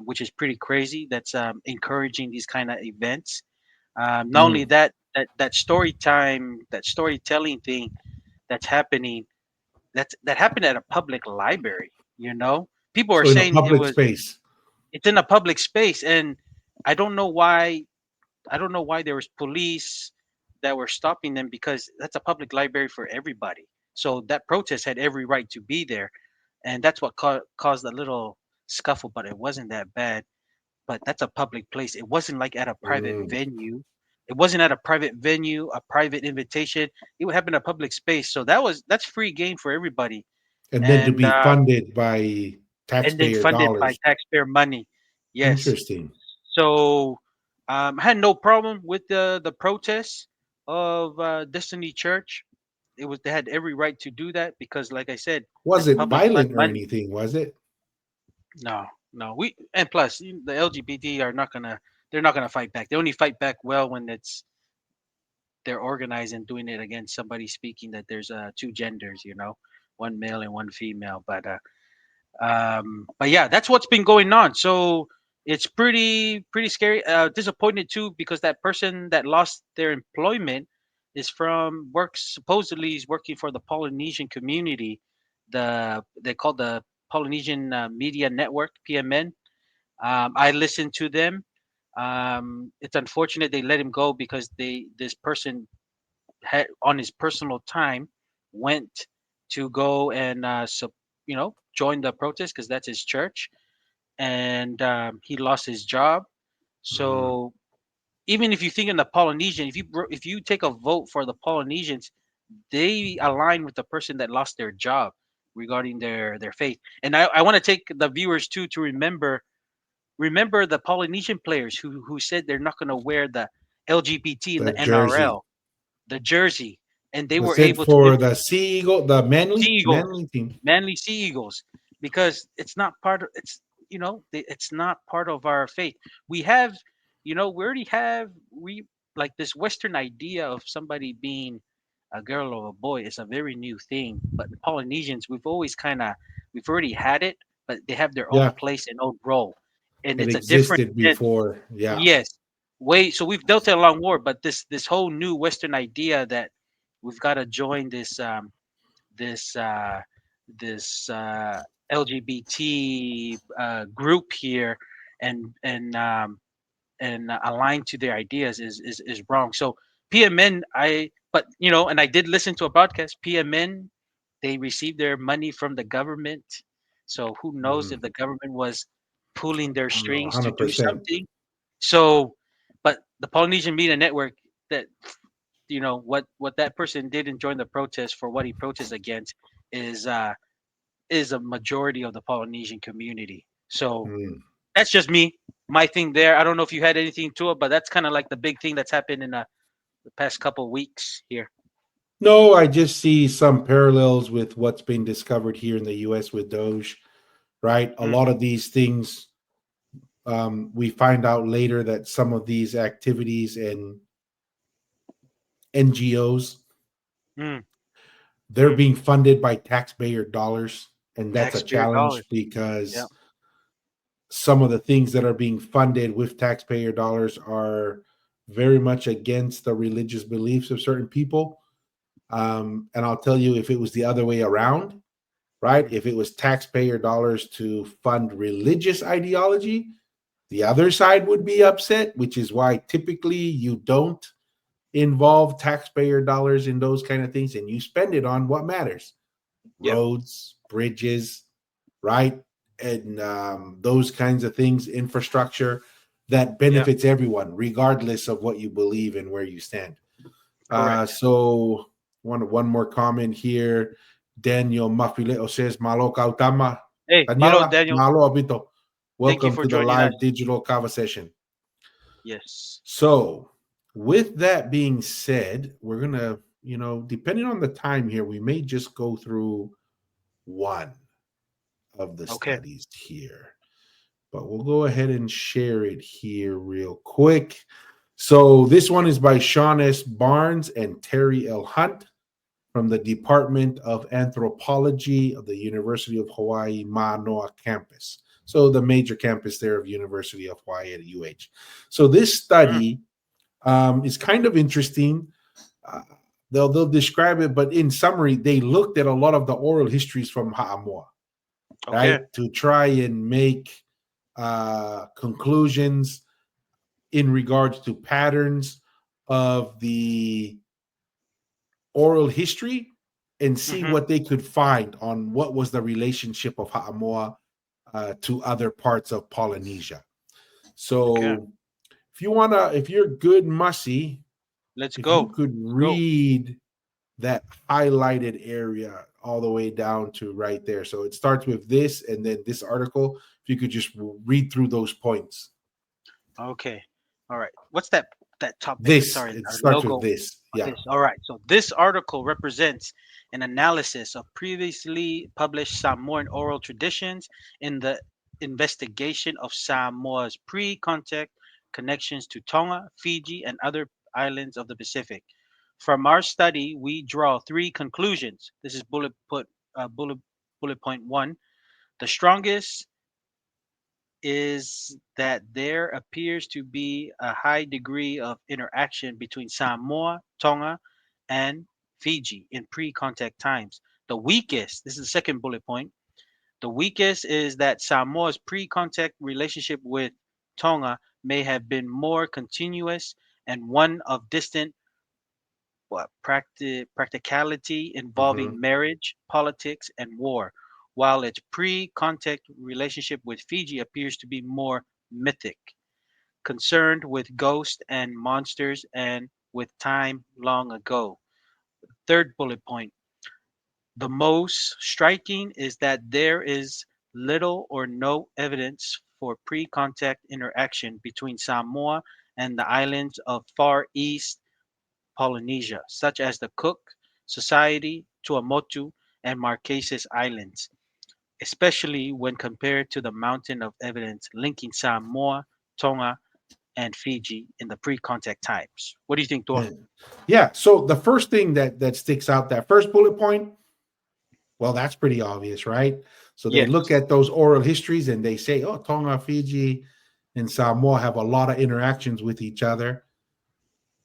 [SPEAKER 1] which is pretty crazy. That's encouraging these kind of events. Not only
[SPEAKER 2] Mm.
[SPEAKER 1] that, that story time, that storytelling thing that's happening, that happened at a public library. People are
[SPEAKER 2] So in a
[SPEAKER 1] saying
[SPEAKER 2] public space.
[SPEAKER 1] it's in a public space, and I don't know why. I don't know why there was police that were stopping them, because that's a public library for everybody. So that protest had every right to be there, and that's what caused a little scuffle. But it wasn't that bad. But that's a public place. It wasn't like at a private
[SPEAKER 2] Mm.
[SPEAKER 1] venue. It wasn't at a private venue, a private invitation. It would happen in a public space. So that's free game for everybody,
[SPEAKER 2] And then to
[SPEAKER 1] and
[SPEAKER 2] be funded by
[SPEAKER 1] then
[SPEAKER 2] taxpayer
[SPEAKER 1] funded by
[SPEAKER 2] dollars.
[SPEAKER 1] taxpayer money. Yes.
[SPEAKER 2] Interesting.
[SPEAKER 1] So I had no problem with the protests of Destiny Church. They had every right to do that, because, like I said, that's
[SPEAKER 2] Wasn't
[SPEAKER 1] public fund
[SPEAKER 2] violent or
[SPEAKER 1] money.
[SPEAKER 2] anything, was it?
[SPEAKER 1] No, no, and plus the LGBT are not gonna they're not gonna fight back. They only fight back well when they're organized and doing it against somebody speaking that there's two genders, one male and one female. But yeah, that's what's been going on. So it's pretty scary. Disappointed too, because that person that lost their employment is from works supposedly is working for the Polynesian community. They call the Polynesian Media Network, PMN. I listened to them. It's unfortunate they let him go, because this person had on his personal time went to go and join the protest, because that's his church, and he lost his job.
[SPEAKER 2] Mm.
[SPEAKER 1] So even if you think in the Polynesian, if you take a vote for the Polynesians, they align with the person that lost their job regarding their faith. And I want to take the viewers too to remember the Polynesian players who said they're not going to wear the LGBT in
[SPEAKER 2] The
[SPEAKER 1] the
[SPEAKER 2] jersey.
[SPEAKER 1] NRL, the jersey, and they were
[SPEAKER 2] Was it
[SPEAKER 1] able to
[SPEAKER 2] for the Sea Eagle, the
[SPEAKER 1] Sea Eagles,
[SPEAKER 2] Manly team?
[SPEAKER 1] Manly Sea Eagles, because it's not part of it's not part of our faith. We have, we already have we like this Western idea of somebody being a girl or a boy is a very new thing. But the Polynesians, we've already had it, but they have their own
[SPEAKER 2] Yeah,
[SPEAKER 1] place and own role, and
[SPEAKER 2] it
[SPEAKER 1] it's a different.
[SPEAKER 2] existed before. Yeah.
[SPEAKER 1] Yes. So we've dealt it a long war, but this whole new Western idea that we've got to join this uh, this LGBT group here, and align to their ideas is wrong. So PMN, and I did listen to a podcast. PMN, they received their money from the government, so who knows if
[SPEAKER 2] Mm.
[SPEAKER 1] the government was pulling their
[SPEAKER 2] I don't know,
[SPEAKER 1] strings to do
[SPEAKER 2] 100%.
[SPEAKER 1] something. So, but the Polynesian Media Network, that what that person did and join the protest for what he protests against is uh is a majority of the Polynesian community. So
[SPEAKER 2] Mm.
[SPEAKER 1] that's just me, my thing there. I don't know if you had anything to it, but that's kind of like the big thing that's happened in the past couple of weeks here.
[SPEAKER 2] No, I just see some parallels with what's been discovered here in the US with Doge, right? A
[SPEAKER 1] Mm,
[SPEAKER 2] lot of these things, we find out later that some of these activities and NGOs,
[SPEAKER 1] mm,
[SPEAKER 2] they're
[SPEAKER 1] mm.
[SPEAKER 2] being funded by taxpayer dollars. And that's a
[SPEAKER 1] Taxpayer dollars.
[SPEAKER 2] challenge
[SPEAKER 1] Yeah.
[SPEAKER 2] because some of the things that are being funded with taxpayer dollars are very much against the religious beliefs of certain people. And I'll tell you, if it was the other way around, right?
[SPEAKER 1] Mm,
[SPEAKER 2] If it was taxpayer dollars to fund religious ideology, the other side would be upset, which is why typically you don't involve taxpayer dollars in those kind of things and you spend it on what matters:
[SPEAKER 1] yep.
[SPEAKER 2] roads, bridges, right? And those kinds of things, infrastructure. that
[SPEAKER 1] Yeah.
[SPEAKER 2] benefits everyone, regardless of what you believe and where you stand.
[SPEAKER 1] Correct.
[SPEAKER 2] So one more comment here. Daniel Mafileo says, Malo kautama.
[SPEAKER 1] Hey, malo
[SPEAKER 2] Daniela,
[SPEAKER 1] Daniel.
[SPEAKER 2] malo abito.
[SPEAKER 1] Thank you
[SPEAKER 2] Welcome
[SPEAKER 1] for
[SPEAKER 2] to the
[SPEAKER 1] joining us.
[SPEAKER 2] live digital kava session.
[SPEAKER 1] Yes.
[SPEAKER 2] So, with that being said, we're gonna, depending on the time here, we may just go through one of the
[SPEAKER 1] Okay.
[SPEAKER 2] studies here, but we'll go ahead and share it here real quick. So, this one is by Sean S. Barnes and Terry L. Hunt from the Department of Anthropology of the University of Hawaii Manoa campus. So, the major campus there of University of Hawaii at UH. So, this
[SPEAKER 1] Mm,
[SPEAKER 2] study is kind of interesting. Uh, they'll describe it, but in summary, they looked at a lot of the oral histories from Ha'amoa,
[SPEAKER 1] okay.
[SPEAKER 2] right, to try and make conclusions in regards to patterns of the oral history and see
[SPEAKER 1] Mm-hmm.
[SPEAKER 2] what they could find on what was the relationship of Ha'amoa to other parts of Polynesia.
[SPEAKER 1] Okay.
[SPEAKER 2] So if you're good, Mussy,
[SPEAKER 1] Let's
[SPEAKER 2] if you
[SPEAKER 1] go.
[SPEAKER 2] could
[SPEAKER 1] Let's go.
[SPEAKER 2] read that highlighted area all the way down to right there. So it starts with this and then this article. If you could just read through those points.
[SPEAKER 1] Okay. All right. What's that topic?
[SPEAKER 2] This,
[SPEAKER 1] Sorry,
[SPEAKER 2] it
[SPEAKER 1] our
[SPEAKER 2] starts with
[SPEAKER 1] logo.
[SPEAKER 2] this. Yeah.
[SPEAKER 1] This. All right. So this article represents an analysis of previously published Samoan oral traditions in the investigation of Samoa's pre-contact connections to Tonga, Fiji, and other islands of the Pacific. From our study, we draw three conclusions. This is bullet point one. The strongest is that there appears to be a high degree of interaction between Samoa, Tonga, and Fiji in pre contact times. The weakest, this is the second bullet point, the weakest is that Samoa's pre contact relationship with Tonga may have been more continuous and one of distant practicality
[SPEAKER 2] Hmm.
[SPEAKER 1] involving marriage, politics, and war, while its pre contact relationship with Fiji appears to be more mythic, concerned with ghosts and monsters and with time long ago. Third bullet point. The most striking is that there is little or no evidence for pre contact interaction between Samoa and the islands of Far East Polynesia, such as the Cook, Society, Tuamotu, and Marquesas Islands, especially when compared to the mountain of evidence linking Samoa, Tonga, and Fiji in the pre-contact times. What do you think, Tor?
[SPEAKER 2] Yeah. So the first thing that sticks out, that first bullet point, well, that's pretty obvious, right? So they look
[SPEAKER 1] Yes.
[SPEAKER 2] at those oral histories and they say, oh, Tonga, Fiji, and Samoa have a lot of interactions with each other.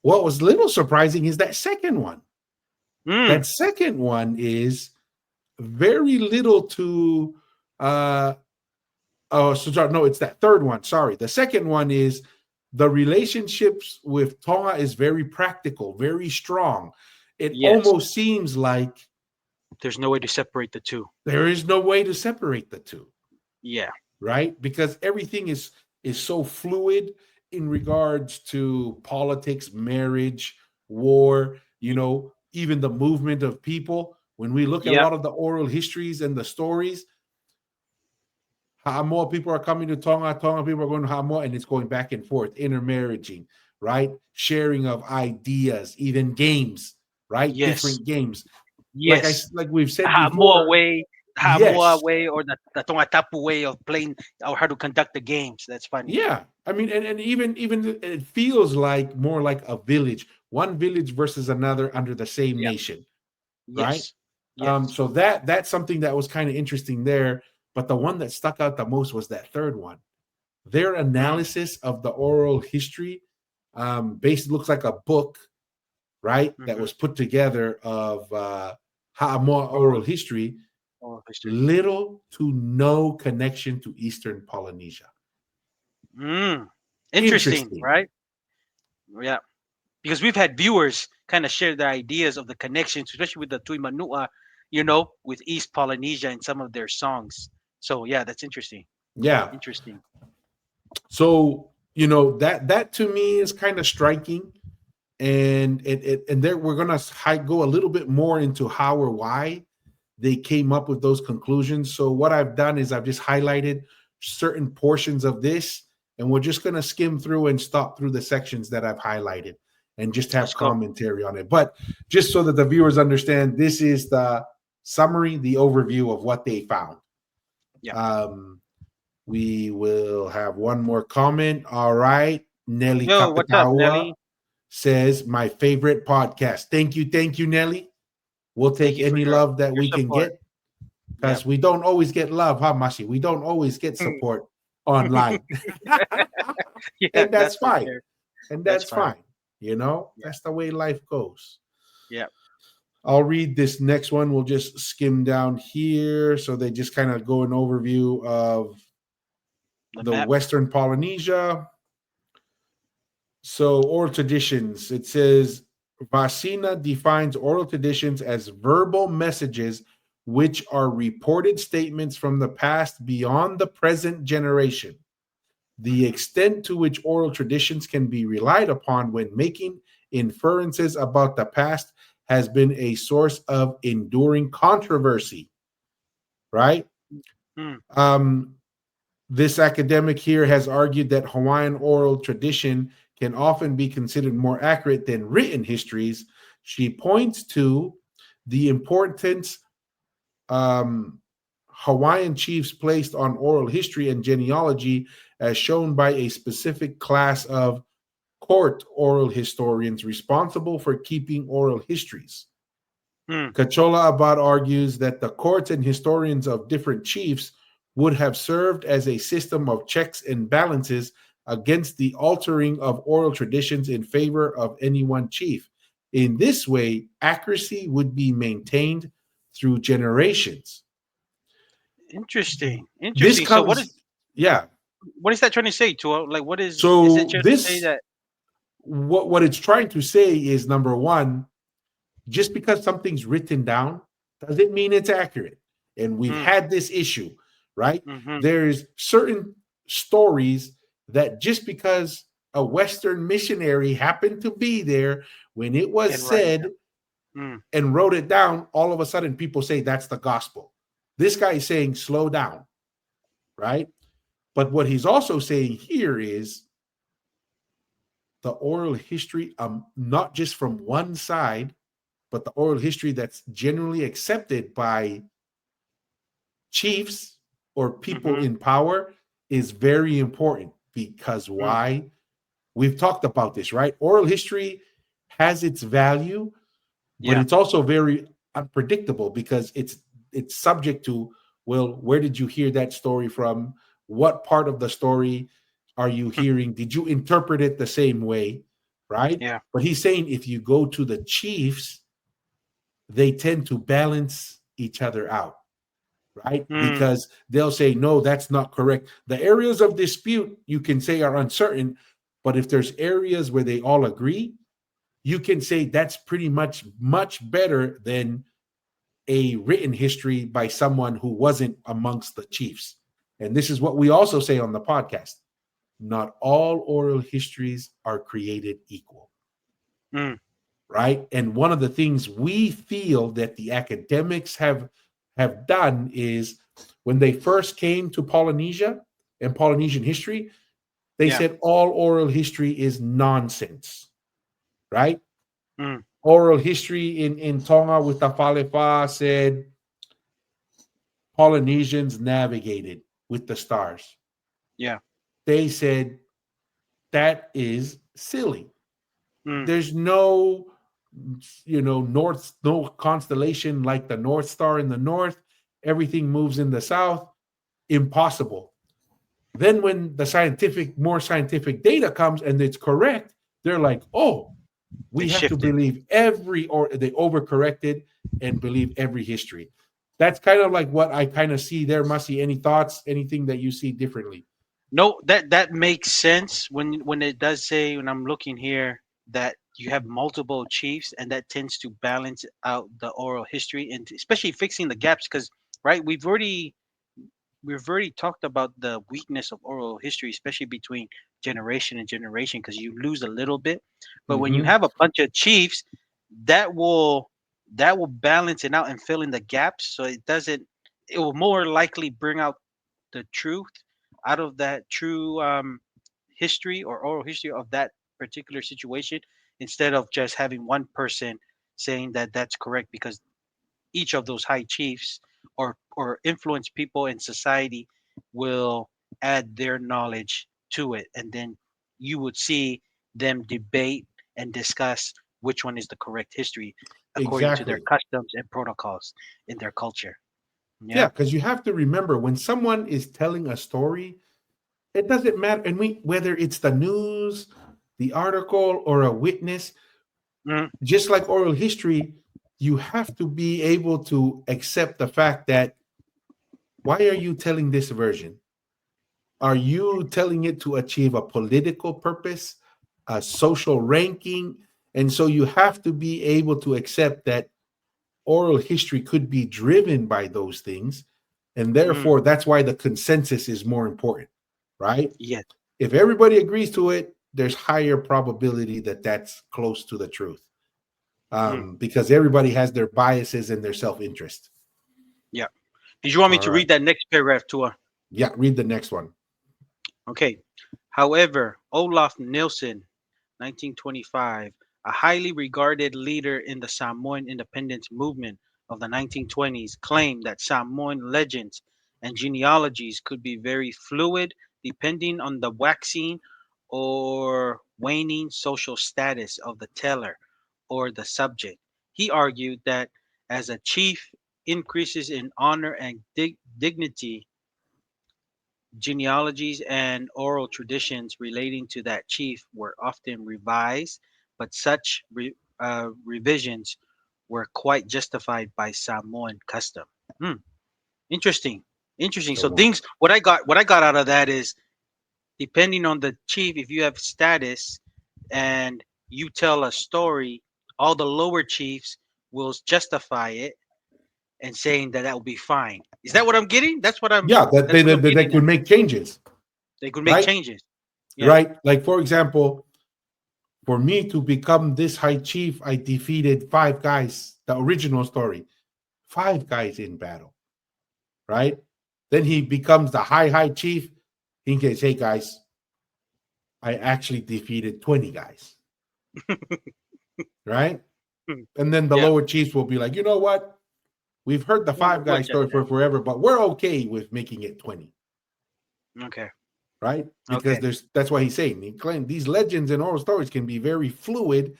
[SPEAKER 2] What was a little surprising is that second one.
[SPEAKER 1] Mm,
[SPEAKER 2] That second one is very little to uh oh, so sorry, no, it's that third one. Sorry. The second one is the relationships with Tonga is very practical, very strong. It
[SPEAKER 1] yes.
[SPEAKER 2] almost seems like
[SPEAKER 1] There's no way to separate the two.
[SPEAKER 2] there is no way to separate the two,
[SPEAKER 1] Yeah.
[SPEAKER 2] right? Because everything is so fluid in regards to politics, marriage, war, even the movement of people. When we look at a
[SPEAKER 1] Yeah.
[SPEAKER 2] lot of the oral histories and the stories, Samoa people are coming to Tonga, Tonga people are going to Samoa, and it's going back and forth, intermarrying, right? Sharing of ideas, even games, right?
[SPEAKER 1] Yes.
[SPEAKER 2] Different games.
[SPEAKER 1] Yes.
[SPEAKER 2] Like we've
[SPEAKER 1] The
[SPEAKER 2] said
[SPEAKER 1] Hamoa
[SPEAKER 2] before,
[SPEAKER 1] way, Hamoa
[SPEAKER 2] yes,
[SPEAKER 1] way, or the Tongatapu way of playing or how to conduct the games. That's funny.
[SPEAKER 2] yeah. I mean, and even it feels like more like a village, one village versus another under the same
[SPEAKER 1] Yeah.
[SPEAKER 2] nation, right?
[SPEAKER 1] Yes. Yes.
[SPEAKER 2] So that's something that was kind of interesting there. But the one that stuck out the most was that third one. Their
[SPEAKER 1] Mm,
[SPEAKER 2] analysis of the oral history based looks like a book, right? That
[SPEAKER 1] mm-hmm.
[SPEAKER 2] was put together of Ha'amoa oral
[SPEAKER 1] Oral,
[SPEAKER 2] history,
[SPEAKER 1] oral history.
[SPEAKER 2] little to no connection to Eastern Polynesia.
[SPEAKER 1] Mm. Interesting,
[SPEAKER 2] Interesting.
[SPEAKER 1] right? Yeah. Because we've had viewers kind of share their ideas of the connections, especially with the Tui Manua, with East Polynesia in some of their songs. So yeah, that's interesting.
[SPEAKER 2] Yeah.
[SPEAKER 1] Interesting.
[SPEAKER 2] So that to me is kind of striking, and and there we're gonna go a little bit more into how or why they came up with those conclusions. So what I've done is I've just highlighted certain portions of this, and we're just gonna skim through and stop through the sections that I've highlighted and just have
[SPEAKER 1] Let's go.
[SPEAKER 2] commentary on it. But just so that the viewers understand, this is the summary, the overview of what they found.
[SPEAKER 1] Yeah.
[SPEAKER 2] We will have one more comment. All right. Nelly
[SPEAKER 1] Yo, what's up,
[SPEAKER 2] Kapitawa
[SPEAKER 1] Nelly?
[SPEAKER 2] says, my favorite podcast. Thank you, Nelly. We'll
[SPEAKER 1] Thank
[SPEAKER 2] take
[SPEAKER 1] you for
[SPEAKER 2] any love that
[SPEAKER 1] your
[SPEAKER 2] we can
[SPEAKER 1] support.
[SPEAKER 2] get,
[SPEAKER 1] Yep.
[SPEAKER 2] because we don't always get love, huh, Mashi? We don't always get support online.
[SPEAKER 1] Yeah,
[SPEAKER 2] And
[SPEAKER 1] that's
[SPEAKER 2] that's
[SPEAKER 1] for
[SPEAKER 2] fine.
[SPEAKER 1] sure.
[SPEAKER 2] And
[SPEAKER 1] That's
[SPEAKER 2] that's
[SPEAKER 1] fine.
[SPEAKER 2] fine.
[SPEAKER 1] Yeah.
[SPEAKER 2] That's the way life goes.
[SPEAKER 1] Yeah.
[SPEAKER 2] I'll read this next one. We'll just skim down here. So they just kind of go an overview of
[SPEAKER 1] The
[SPEAKER 2] the
[SPEAKER 1] map.
[SPEAKER 2] Western Polynesia. So oral traditions. It says Vasina defines oral traditions as verbal messages which are reported statements from the past beyond the present generation. The
[SPEAKER 1] Mhm.
[SPEAKER 2] extent to which oral traditions can be relied upon when making inferences about the past has been a source of enduring controversy, right?
[SPEAKER 1] Mm.
[SPEAKER 2] Um, this academic here has argued that Hawaiian oral tradition can often be considered more accurate than written histories. She points to the importance um, Hawaiian chiefs placed on oral history and genealogy, as shown by a specific class of court oral historians responsible for keeping oral histories.
[SPEAKER 1] Mm.
[SPEAKER 2] Kachola Abad argues that the courts and historians of different chiefs would have served as a system of checks and balances against the altering of oral traditions in favor of any one chief. In this way, accuracy would be maintained through generations.
[SPEAKER 1] Interesting.
[SPEAKER 2] This
[SPEAKER 1] Interesting. So
[SPEAKER 2] comes, yeah.
[SPEAKER 1] what is that trying to say to like what is it
[SPEAKER 2] So
[SPEAKER 1] trying to say
[SPEAKER 2] this,
[SPEAKER 1] that
[SPEAKER 2] what it's trying to say is, number one, just because something's written down doesn't mean it's accurate. And we've
[SPEAKER 1] mm,
[SPEAKER 2] had this issue, right?
[SPEAKER 1] mm-hmm,
[SPEAKER 2] There's certain stories that just because a Western missionary happened to be there when it was
[SPEAKER 1] and write it
[SPEAKER 2] said
[SPEAKER 1] down. Mm,
[SPEAKER 2] and wrote it down, all of a sudden people say that's the gospel. This guy is saying slow down, right? But what he's also saying here is the oral history, not just from one side, but the oral history that's generally accepted by chiefs or people
[SPEAKER 1] mm-hmm,
[SPEAKER 2] in power is very important. Because
[SPEAKER 1] mm,
[SPEAKER 2] why? We've talked about this, right? Oral history has its value, but
[SPEAKER 1] yeah.
[SPEAKER 2] it's also very unpredictable because it's subject to, well, where did you hear that story from? What part of the story are you hearing? Did you interpret it the same way? Right?
[SPEAKER 1] Yeah.
[SPEAKER 2] But he's saying if you go to the chiefs, they tend to balance each other out, right?
[SPEAKER 1] Mm,
[SPEAKER 2] Because they'll say, no, that's not correct. The areas of dispute you can say are uncertain, but if there's areas where they all agree, you can say that's pretty much better than a written history by someone who wasn't amongst the chiefs. And this is what we also say on the podcast. Not all oral histories are created equal,
[SPEAKER 1] mm,
[SPEAKER 2] right? And one of the things we feel that the academics have done is when they first came to Polynesia and Polynesian history, they
[SPEAKER 1] yeah.
[SPEAKER 2] said all oral history is nonsense, right?
[SPEAKER 1] Mm,
[SPEAKER 2] Oral history in Tonga with Tafalefa said Polynesians navigated with the stars.
[SPEAKER 1] yeah.
[SPEAKER 2] They said that is silly.
[SPEAKER 1] Mm,
[SPEAKER 2] There's no constellation like the North Star in the north. Everything moves in the south. Impossible. Then when the more scientific data comes and it's correct, they're like, oh,
[SPEAKER 1] they
[SPEAKER 2] we have to
[SPEAKER 1] shifted.
[SPEAKER 2] believe or they overcorrected and believe every history. That's kind of like what I kind of see there. Masi, any thoughts? Anything that you see differently?
[SPEAKER 1] No, that makes sense when it does say when I'm looking here that you have multiple chiefs and that tends to balance out the oral history and especially fixing the gaps because right we've already we've already talked about the weakness of oral history, especially between generation and generation, because you lose a little bit. But when you
[SPEAKER 2] Hmm.
[SPEAKER 1] have a bunch of chiefs, that will that will balance it out and fill in the gaps, so it doesn't. It will more likely bring out the truth out of that true history or oral history of that particular situation, instead of just having one person saying that that's correct, because each of those high chiefs or influence people in society will add their knowledge to it, and then you would see them debate and discuss which one is the correct history according to their
[SPEAKER 2] Exactly.
[SPEAKER 1] customs and protocols in their culture.
[SPEAKER 2] Yeah,
[SPEAKER 1] Yeah.
[SPEAKER 2] because you have to remember when someone is telling a story, it doesn't matter. And whether it's the news, the article, or a witness,
[SPEAKER 1] Mm,
[SPEAKER 2] just like oral history, you have to be able to accept the fact that why are you telling this version? Are you telling it to achieve a political purpose, a social ranking? And so you have to be able to accept that oral history could be driven by those things. And
[SPEAKER 1] mm,
[SPEAKER 2] therefore, that's why the consensus is more important, right?
[SPEAKER 1] yes.
[SPEAKER 2] If everybody agrees to it, there's higher probability that that's close to the truth,
[SPEAKER 1] Mm,
[SPEAKER 2] because everybody has their biases and their self interest.
[SPEAKER 1] yeah. Did you want me
[SPEAKER 2] All
[SPEAKER 1] to
[SPEAKER 2] right.
[SPEAKER 1] read that next paragraph to her?
[SPEAKER 2] Yeah, read the next one.
[SPEAKER 1] Okay. However, Olaf Nilsson, 1925, a highly regarded leader in the Samoan independence movement of the 1920s, claimed that Samoan legends and genealogies could be very fluid depending on the waxing or waning social status of the teller or the subject. He argued that as a chief increases in honor and dignity, genealogies and oral traditions relating to that chief were often revised, but such revisions were quite justified by Samoan custom. Hmm, interesting, interesting. So
[SPEAKER 2] So,
[SPEAKER 1] things what I got out of that is, depending on the chief, if you have status and you tell a story, all the lower chiefs will justify it and saying that that will be fine. Is that what I'm getting? That's what I'm.
[SPEAKER 2] yeah, that
[SPEAKER 1] That's what I'm
[SPEAKER 2] they
[SPEAKER 1] getting
[SPEAKER 2] could
[SPEAKER 1] at.
[SPEAKER 2] make changes,
[SPEAKER 1] They could make
[SPEAKER 2] right?
[SPEAKER 1] changes. Yeah.
[SPEAKER 2] Right. Like, for example, for me to become this high chief, I defeated five guys, the original story, five guys in battle, right? Then he becomes the high chief. He says, hey, guys, I actually defeated 20 guys, right?
[SPEAKER 1] Hmm.
[SPEAKER 2] And then the
[SPEAKER 1] Yeah.
[SPEAKER 2] lower chiefs will be like, you know what? We've heard the five
[SPEAKER 1] We'll
[SPEAKER 2] guy
[SPEAKER 1] adjust
[SPEAKER 2] story
[SPEAKER 1] that.
[SPEAKER 2] for forever, but we're okay with making it 20,
[SPEAKER 1] Okay.
[SPEAKER 2] right? Because
[SPEAKER 1] Okay.
[SPEAKER 2] that's why he's saying he claimed these legends and oral stories can be very fluid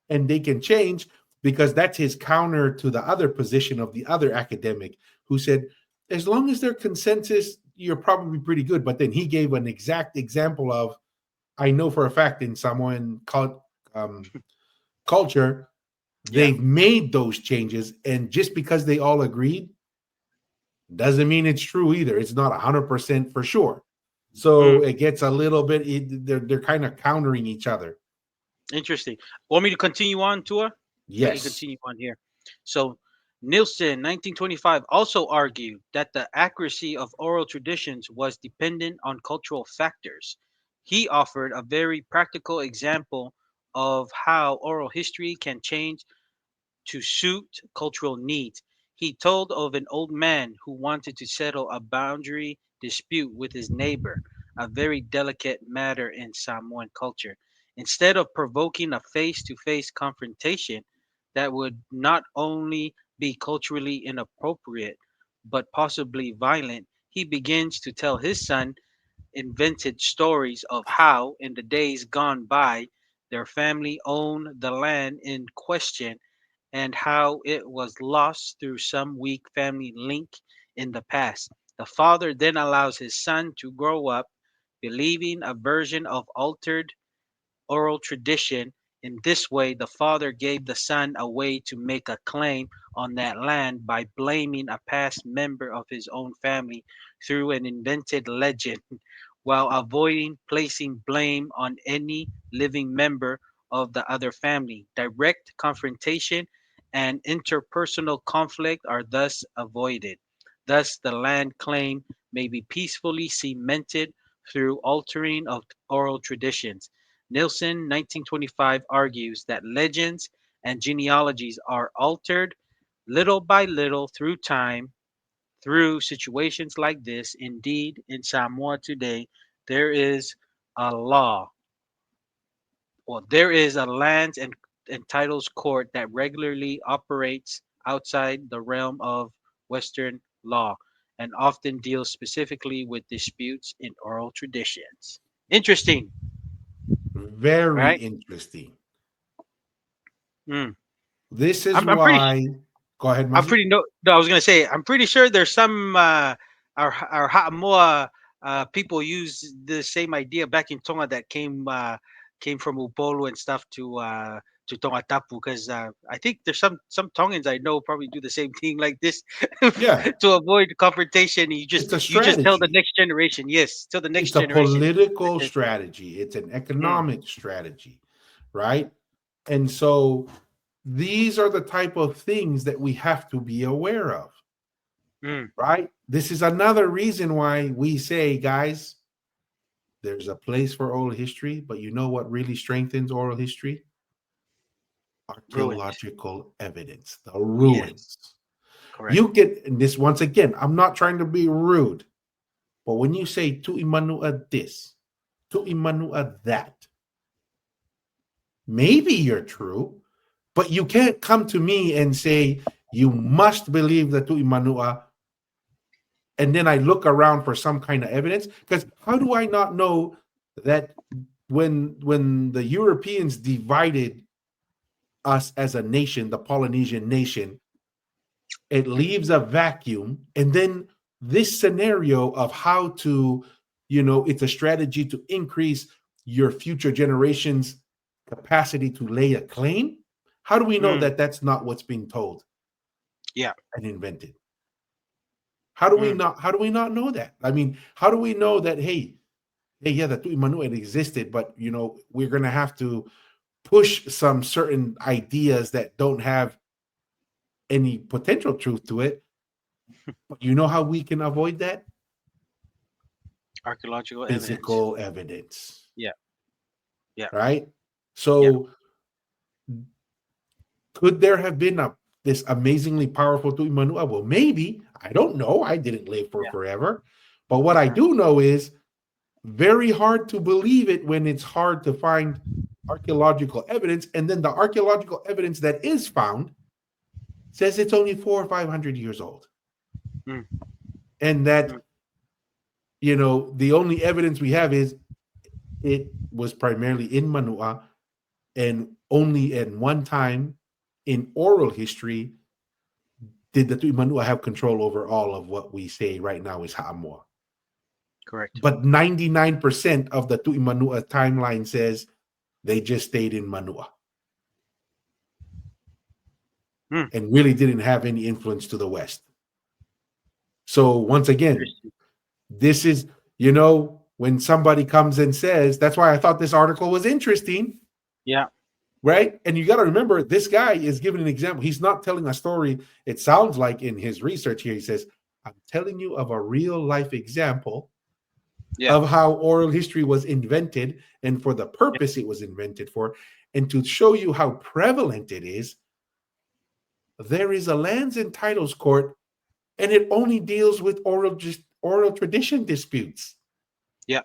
[SPEAKER 2] and they can change, because that's his counter to the other position of the other academic who said, as long as they're consensus, you're probably pretty good. But then he gave an exact example of, I know for a fact in Samoan um, culture,
[SPEAKER 1] Yeah.
[SPEAKER 2] they've made those changes. And just because they all agreed doesn't mean it's true either. It's not 100% for sure. So
[SPEAKER 1] Mm.
[SPEAKER 2] it gets a little bit, they're kind of countering each other.
[SPEAKER 1] Interesting. Want me to continue on, Tua? I can
[SPEAKER 2] Yes.
[SPEAKER 1] continue on here. So, Nielsen, 1925, also argued that the accuracy of oral traditions was dependent on cultural factors. He offered a very practical example of how oral history can change to suit cultural needs. He told of an old man who wanted to settle a boundary dispute with his neighbor, a very delicate matter in Samoan culture. Instead of provoking a face to face confrontation that would not only be culturally inappropriate but possibly violent, he begins to tell his son invented stories of how, in the days gone by, their family owned the land in question and how it was lost through some weak family link in the past. The father then allows his son to grow up believing a version of altered oral tradition. In this way, the father gave the son a way to make a claim on that land by blaming a past member of his own family through an invented legend, while avoiding placing blame on any living member of the other family. Direct confrontation and interpersonal conflict are thus avoided. Thus, the land claim may be peacefully cemented through altering of oral traditions. Nilsson, 1925, argues that legends and genealogies are altered little by little through time, through situations like this. Indeed, in Samoa today, there is a law, there is a lands and titles court that regularly operates outside the realm of Western law and often deals specifically with disputes in oral traditions. Interesting,
[SPEAKER 2] Very
[SPEAKER 1] right?
[SPEAKER 2] interesting.
[SPEAKER 1] Mm.
[SPEAKER 2] This is
[SPEAKER 1] I'm pretty
[SPEAKER 2] why. Go ahead,
[SPEAKER 1] I'm
[SPEAKER 2] Muzzy.
[SPEAKER 1] pretty no, I was gonna say I'm pretty sure there's some our Ha'amoa people use the same idea back in Tonga that came from Upolu and stuff to Tonga Tapu, because I think there's some Tongans I know probably do the same thing like this
[SPEAKER 2] Yeah,
[SPEAKER 1] to avoid confrontation.
[SPEAKER 2] it's a
[SPEAKER 1] You just tell the
[SPEAKER 2] strategy.
[SPEAKER 1] next generation, yes, tell the next
[SPEAKER 2] It's a
[SPEAKER 1] generation.
[SPEAKER 2] political strategy. It's an
[SPEAKER 1] Mm,
[SPEAKER 2] economic strategy, right? And so these are the type of things that we have to be aware of,
[SPEAKER 1] mm,
[SPEAKER 2] right? This is another reason why we say, guys, there's a place for oral history, but you know what really strengthens oral history?
[SPEAKER 1] ruined.
[SPEAKER 2] Archaeological evidence, the
[SPEAKER 1] Yes,
[SPEAKER 2] ruins.
[SPEAKER 1] correct.
[SPEAKER 2] You get and this once again, I'm not trying to be rude, but when you say tu imanua this, tu imanua that, maybe you're true, but you can't come to me and say you must believe the tu imanua, and then I look around for some kind of evidence. Because how do I not know that when the Europeans divided us as a nation, the Polynesian nation, it leaves a vacuum, and then this scenario of how to, it's a strategy to increase your future generations capacity to lay a claim. How do we know
[SPEAKER 1] Mm,
[SPEAKER 2] that that's not what's being told
[SPEAKER 1] yeah.
[SPEAKER 2] and invented? How do we not know that? I mean, how do we know that, hey, yeah, the tu'imanu it existed, but we're gonna have to push some certain ideas that don't have any potential truth to it. But you know how we can avoid that?
[SPEAKER 1] Archaeological evidence.
[SPEAKER 2] Physical evidence,
[SPEAKER 1] Yeah, yeah,
[SPEAKER 2] right?
[SPEAKER 1] yeah,
[SPEAKER 2] So could there have been this amazingly powerful tu'imanua? Well, maybe. I don't know. I didn't live for
[SPEAKER 1] yeah.
[SPEAKER 2] forever. But what I
[SPEAKER 1] Mm,
[SPEAKER 2] do know is very hard to believe it when it's hard to find archaeological evidence. And then the archaeological evidence that is found says it's only 400 or 500 years old.
[SPEAKER 1] mm,
[SPEAKER 2] And that,
[SPEAKER 1] mm,
[SPEAKER 2] the only evidence we have is it was primarily in Manua, and only at one time in oral history did the Tuimanua have control over all of what we say right now is Ha'amoa.
[SPEAKER 1] correct.
[SPEAKER 2] But 99% of the Tuimanua timeline says they just stayed in Manua
[SPEAKER 1] Mm,
[SPEAKER 2] and really didn't have any influence to the West. So once again,
[SPEAKER 1] interesting.
[SPEAKER 2] this is, when somebody comes and says, that's why I thought this article was interesting,
[SPEAKER 1] Yeah.
[SPEAKER 2] right? And you got to remember, this guy is giving an example. He's not telling a story. It sounds like in his research here, he says, I'm telling you of a real life example
[SPEAKER 1] Yeah.
[SPEAKER 2] of how oral history was invented and for the
[SPEAKER 1] Yeah.
[SPEAKER 2] purpose it was invented for. And to show you how prevalent it is, there is a lands and titles court, and it only deals with oral tradition disputes.
[SPEAKER 1] Yeah.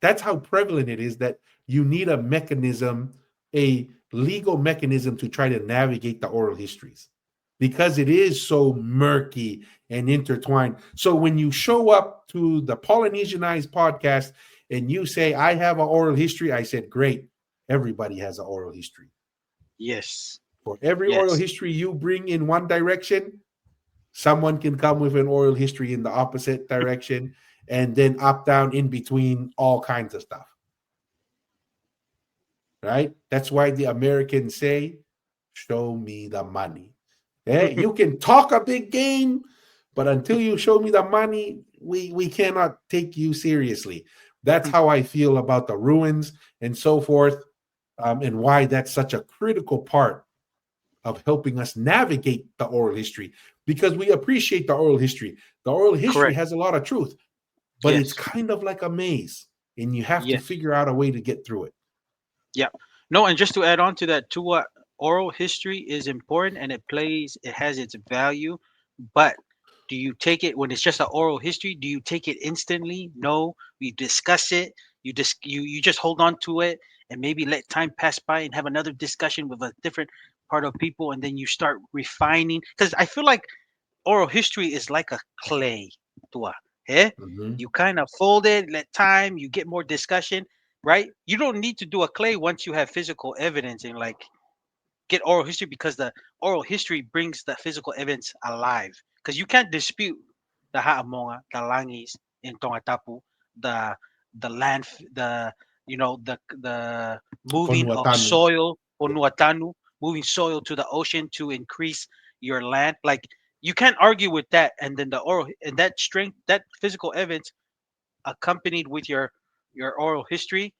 [SPEAKER 2] That's how prevalent it is, that you need a mechanism, a legal mechanism to try to navigate the oral histories, because it is so murky and intertwined. So when you show up to the Polynesianized podcast and you say, I have an oral history, I said, great. Everybody has an oral history.
[SPEAKER 1] Yes.
[SPEAKER 2] For every oral
[SPEAKER 1] Yes.
[SPEAKER 2] history you bring in one direction, someone can come with an oral history in the opposite direction, and then up, down, in between, all kinds of stuff. Right? That's why the Americans say, show me the money. Hey, you can talk a big game, but until you show me the money, we cannot take you seriously. That's how I feel about the ruins and so forth, and why that's such a critical part of helping us navigate the oral history. because we appreciate the oral history. The oral history
[SPEAKER 1] Correct.
[SPEAKER 2] has a lot of truth, but it's
[SPEAKER 1] Yes.
[SPEAKER 2] kind of like a maze, and you have to
[SPEAKER 1] Yes.
[SPEAKER 2] figure out a way to get through it.
[SPEAKER 1] Yeah. No, and just to add on to that, too, what oral history is important and it has its value, but do you take it when it's just an oral history? Do you take it instantly? No, we discuss it. You just hold on to it and maybe let time pass by and have another discussion with a different part of people, and then you start refining. Because I feel like oral history is like a clay, tua. Eh?
[SPEAKER 2] Mhm.
[SPEAKER 1] You kind of fold it, let time, you get more discussion, right? You don't need to do a clay once you have physical evidence and like get oral history, because the oral history brings the physical evidence alive. Because you can't dispute the Ha'amonga, the Langis in Tongatapu, the the the moving of
[SPEAKER 2] Ponuatanu.
[SPEAKER 1] soil, Ponuatanu, moving soil to the ocean to increase your land. Like you can't argue with that, and then the oral and that strength, that physical evidence accompanied with your oral history,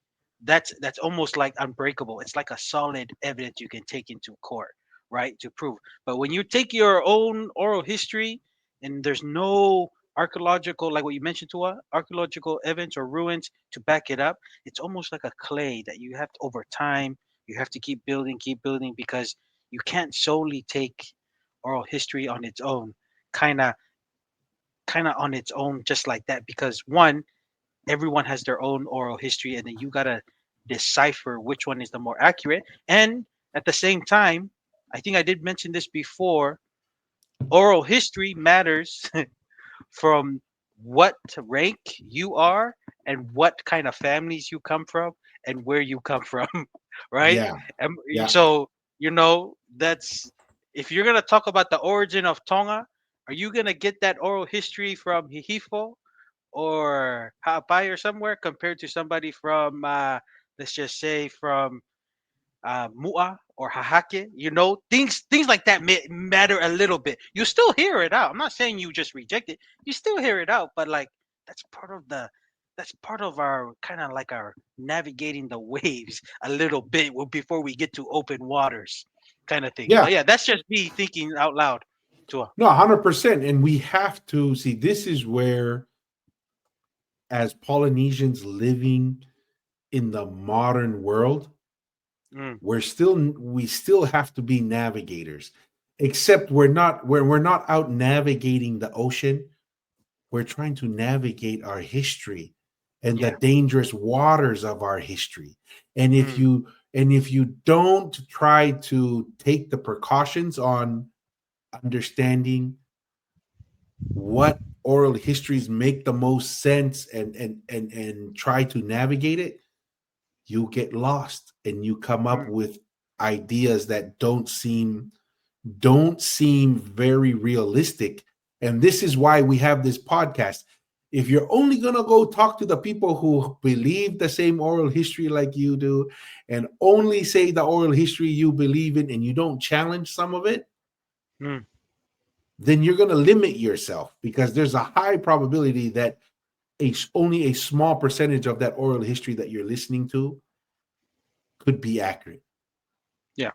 [SPEAKER 1] that's almost like unbreakable. It's like a solid evidence you can take into court, right, to prove. But when you take your own oral history and there's no archaeological, like what you mentioned, to archaeological evidence or ruins to back it up, it's almost like a clay that you have to, over time, you have to keep building, because you can't solely take oral history on its own, kind of on its own, just like that, because one, everyone has their own oral history, and then you gotta decipher which one is the more accurate. And at the same time, I think I did mention this before, oral history matters from what rank you are and what kind of families you come from and where you come from, right?
[SPEAKER 2] Yeah,
[SPEAKER 1] And
[SPEAKER 2] yeah,
[SPEAKER 1] so, that's, if you're gonna talk about the origin of Tonga, are you gonna get that oral history from Hihifo or Ha'apai or somewhere, compared to somebody from, let's just say, from Mu'a or Hahake? Things like that matter a little bit. You still hear it out. I'm not saying you just reject it. You still hear it out, but like that's part of the that's part of our kind of like our navigating the waves a little bit before we get to open waters, kind of thing.
[SPEAKER 2] yeah.
[SPEAKER 1] But yeah, that's just me thinking out loud. To
[SPEAKER 2] No, 100%. And we have to see, this is where, as Polynesians living in the modern world,
[SPEAKER 1] mm,
[SPEAKER 2] we still have to be navigators. Except we're not out navigating the ocean. We're trying to navigate our history and the
[SPEAKER 1] yeah,
[SPEAKER 2] dangerous waters of our history. And if
[SPEAKER 1] mm,
[SPEAKER 2] you don't try to take the precautions on understanding what oral histories make the most sense, and try to navigate it, you get lost and you come up
[SPEAKER 1] mm,
[SPEAKER 2] with ideas that don't seem very realistic. And this is why we have this podcast. If you're only going to go talk to the people who believe the same oral history like you do, and only say the oral history you believe in, and you don't challenge some of it,
[SPEAKER 1] mm,
[SPEAKER 2] then you're going to limit yourself, because there's a high probability that only a small percentage of that oral history that you're listening to could be accurate,
[SPEAKER 1] yeah,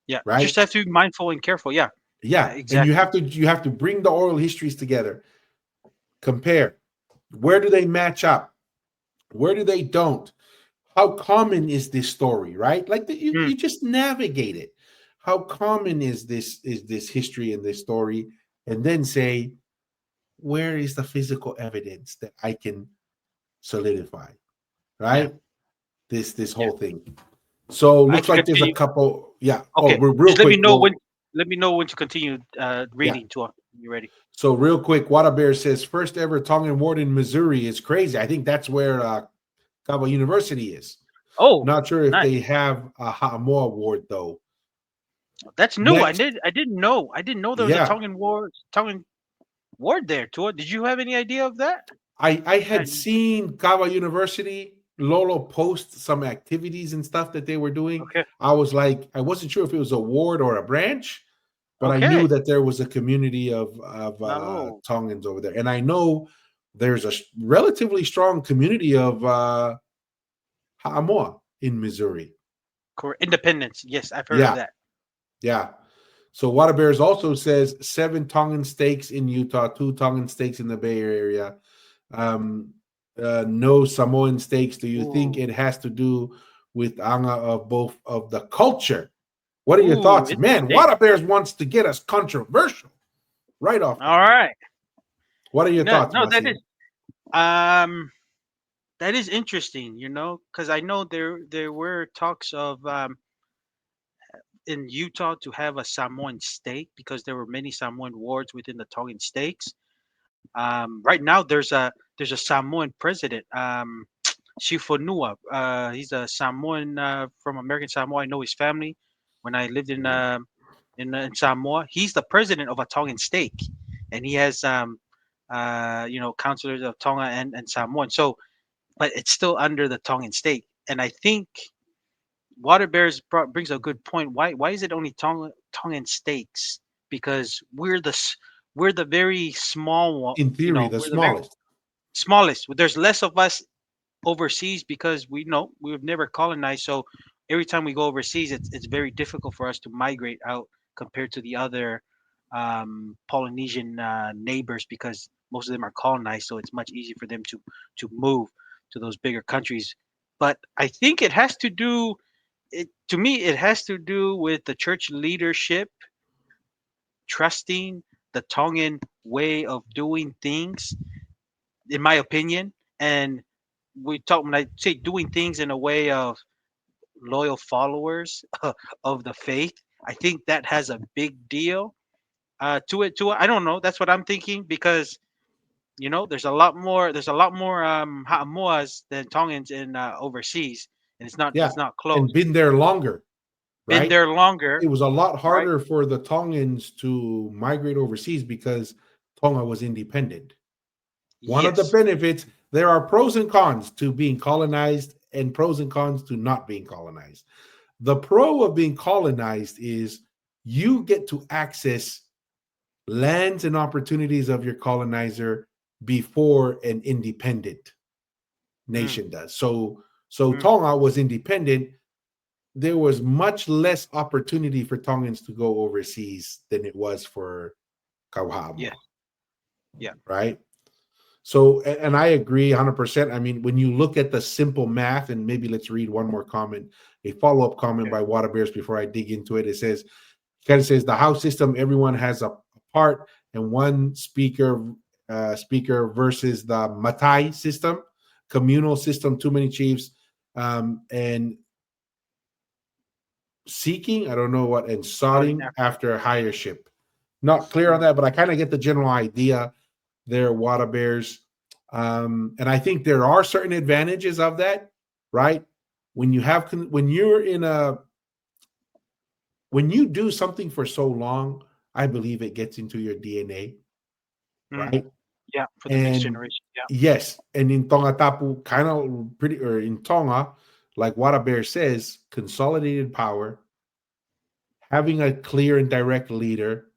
[SPEAKER 1] yeah.
[SPEAKER 2] right?
[SPEAKER 1] Just have to be mindful and careful. Yeah, yeah,
[SPEAKER 2] Yeah, and you
[SPEAKER 1] exactly.
[SPEAKER 2] have to you have to bring the oral histories together, compare. Where do they match up? Where do they don't? How common is this story, right? Like
[SPEAKER 1] Mm,
[SPEAKER 2] you just navigate it. How common is this history and this story? And then say, where is the physical evidence that I can solidify,
[SPEAKER 1] yeah,
[SPEAKER 2] right? This
[SPEAKER 1] yeah.
[SPEAKER 2] whole thing. So
[SPEAKER 1] I
[SPEAKER 2] looks
[SPEAKER 1] can
[SPEAKER 2] like there's a
[SPEAKER 1] continue.
[SPEAKER 2] couple. Yeah. Oh,
[SPEAKER 1] Okay,
[SPEAKER 2] real
[SPEAKER 1] just
[SPEAKER 2] quick. Well,
[SPEAKER 1] let me know when to continue
[SPEAKER 2] yeah.
[SPEAKER 1] reading. To you ready?
[SPEAKER 2] So real quick, Wada Bear says first ever Tongan ward in Missouri is crazy. I think that's where Kaba University is.
[SPEAKER 1] Oh,
[SPEAKER 2] Not sure if
[SPEAKER 1] nice.
[SPEAKER 2] they have a Ha'amoa ward though.
[SPEAKER 1] That's new.
[SPEAKER 2] Next,
[SPEAKER 1] I didn't know. I didn't know there was a
[SPEAKER 2] yeah,
[SPEAKER 1] Tongan ward there. To Did you have any idea of that?
[SPEAKER 2] I had
[SPEAKER 1] And
[SPEAKER 2] seen Kaba University Lolo post some activities and stuff that they were doing.
[SPEAKER 1] okay,
[SPEAKER 2] I was like, I wasn't sure if it was a ward or a branch, but I knew
[SPEAKER 1] okay.
[SPEAKER 2] that there was a community of
[SPEAKER 1] No,
[SPEAKER 2] Tongans over there, and I know there's a relatively strong community of Ha'amoa in Missouri.
[SPEAKER 1] Independence. Yes, I've heard of
[SPEAKER 2] Yeah,
[SPEAKER 1] that.
[SPEAKER 2] yeah. So Water Bears also says 7 Tongan stakes in Utah, 2 Tongan stakes in the Bay Area. No Samoan stakes. Do you think
[SPEAKER 1] Ooh,
[SPEAKER 2] it has to do with anga of both of the culture? What are your
[SPEAKER 1] ooh,
[SPEAKER 2] thoughts? Man,
[SPEAKER 1] interesting.
[SPEAKER 2] Water Bears wants to get us controversial right off the
[SPEAKER 1] All
[SPEAKER 2] bat.
[SPEAKER 1] right.
[SPEAKER 2] What are your
[SPEAKER 1] No,
[SPEAKER 2] thoughts,
[SPEAKER 1] no,
[SPEAKER 2] Masi?
[SPEAKER 1] um that is interesting, because I know there were talks of in Utah to have a Samoan state because there were many Samoan wards within the Tongan states. Right now, there's a Samoan president, Shifonua. He's a Samoan from American Samoa. I know his family. When I lived in Samoa, he's the president of a Tongan state, and he has counselors of Tonga and Samoan. So, but it's still under the Tongan state, and I think Water Bears brings a good point. Why is it only Tongan stakes? Because we're the very small one.
[SPEAKER 2] In theory, the
[SPEAKER 1] We're the very
[SPEAKER 2] smallest.
[SPEAKER 1] smallest. There's less of us overseas because we've never colonized. So every time we go overseas, it's very difficult for us to migrate out compared to the other Polynesian neighbors because most of them are colonized. So it's much easier for them to move to those bigger countries. But I think it has to do to me, it has to do with the church leadership trusting the Tongan way of doing things, in my opinion. And when I say doing things in a way of loyal followers of the faith, I think that has a big deal to it. I don't know. That's what I'm thinking because there's a lot more Ha'amoas than Tongans in overseas, and
[SPEAKER 2] Yeah.
[SPEAKER 1] it's not
[SPEAKER 2] And
[SPEAKER 1] close.
[SPEAKER 2] been there longer,
[SPEAKER 1] Been
[SPEAKER 2] right?
[SPEAKER 1] there longer,
[SPEAKER 2] It was a lot
[SPEAKER 1] right?
[SPEAKER 2] harder for the Tongans to migrate overseas because Tonga was independent. One of the
[SPEAKER 1] Yes.
[SPEAKER 2] benefits, there are pros and cons to being colonized and pros and cons to not being colonized. The pro of being colonized is you get to access lands and opportunities of your colonizer before an independent
[SPEAKER 1] Mm,
[SPEAKER 2] nation does. So
[SPEAKER 1] mm,
[SPEAKER 2] Tonga was independent. There was much less opportunity for Tongans to go overseas than it was for Kauhamo,
[SPEAKER 1] yes. Yeah.
[SPEAKER 2] right? So, and I agree 100%. I mean, when you look at the simple math, and maybe let's read one more comment, a follow up comment
[SPEAKER 1] Okay.
[SPEAKER 2] by Water Bears before I dig into it. It says, kind of says, the house system, everyone has a part, and one speaker versus the Matai system, communal system, too many chiefs, and seeking, I don't know what, and
[SPEAKER 1] Starting
[SPEAKER 2] soughting
[SPEAKER 1] after.
[SPEAKER 2] after a higher ship. Not clear on
[SPEAKER 1] Mm,
[SPEAKER 2] that, but I kind of get the general idea there, Water Bears. And I think there are certain advantages of that, right? When you have when you're in a when you do something for so long, I believe it gets into your DNA,
[SPEAKER 1] mm,
[SPEAKER 2] right?
[SPEAKER 1] yeah. For the next
[SPEAKER 2] And
[SPEAKER 1] generation. Yeah.
[SPEAKER 2] yes, and in Tonga Tapu, kind of pretty, or in Tonga, like Water Bear says, consolidated power, having a clear and direct leader,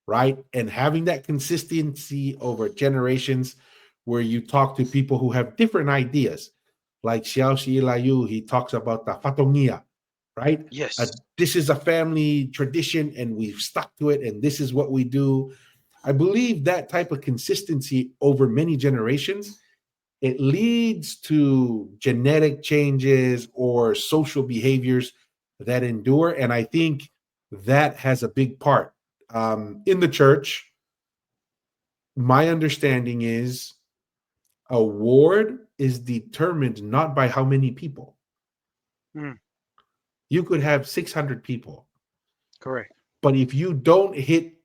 [SPEAKER 2] right? And having that consistency over generations where you talk to people who have different ideas. Like Xiao Shi Layu, he talks about the Fatongia, right?
[SPEAKER 1] Yes.
[SPEAKER 2] This is a family tradition and we've stuck to it and this is what we do. I believe that type of consistency over many generations, it leads to genetic changes or social behaviors that endure. And I think that has a big part. In the church, my understanding is a ward is determined not by how many people.
[SPEAKER 1] Mm,
[SPEAKER 2] You could have 600 people,
[SPEAKER 1] correct.
[SPEAKER 2] but if you don't hit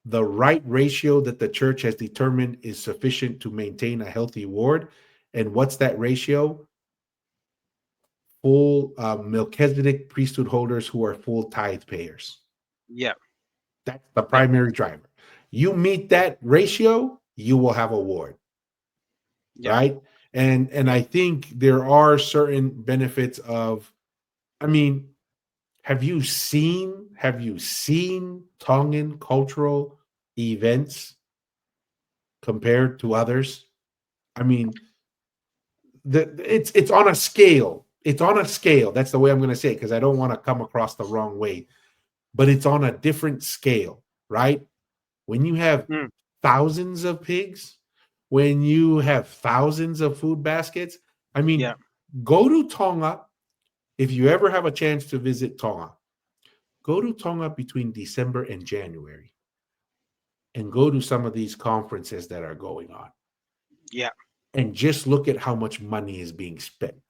[SPEAKER 2] the right ratio that the church has determined is sufficient to maintain a healthy ward, and what's that ratio? Full Melchizedek priesthood holders who are full tithe payers.
[SPEAKER 1] Yeah.
[SPEAKER 2] That's the
[SPEAKER 1] Yeah.
[SPEAKER 2] primary driver. You meet that ratio, you will have a ward,
[SPEAKER 1] Yeah.
[SPEAKER 2] right? And
[SPEAKER 1] Yeah.
[SPEAKER 2] I think there are certain benefits of, I mean, have you seen Tongan cultural events compared to others? I mean, it's on a scale. it's on a scale. That's the way I'm going to say it, because I don't want to come across the wrong way. But it's on a different scale, right? When you have
[SPEAKER 1] Mm,
[SPEAKER 2] thousands of pigs, when you have thousands of food baskets, I
[SPEAKER 1] yeah.
[SPEAKER 2] mean, go to Tonga if you ever have a chance to visit Tonga. Go to Tonga between December and January and go to some of these conferences that are going on
[SPEAKER 1] Yeah.
[SPEAKER 2] and just look at how much money is being spent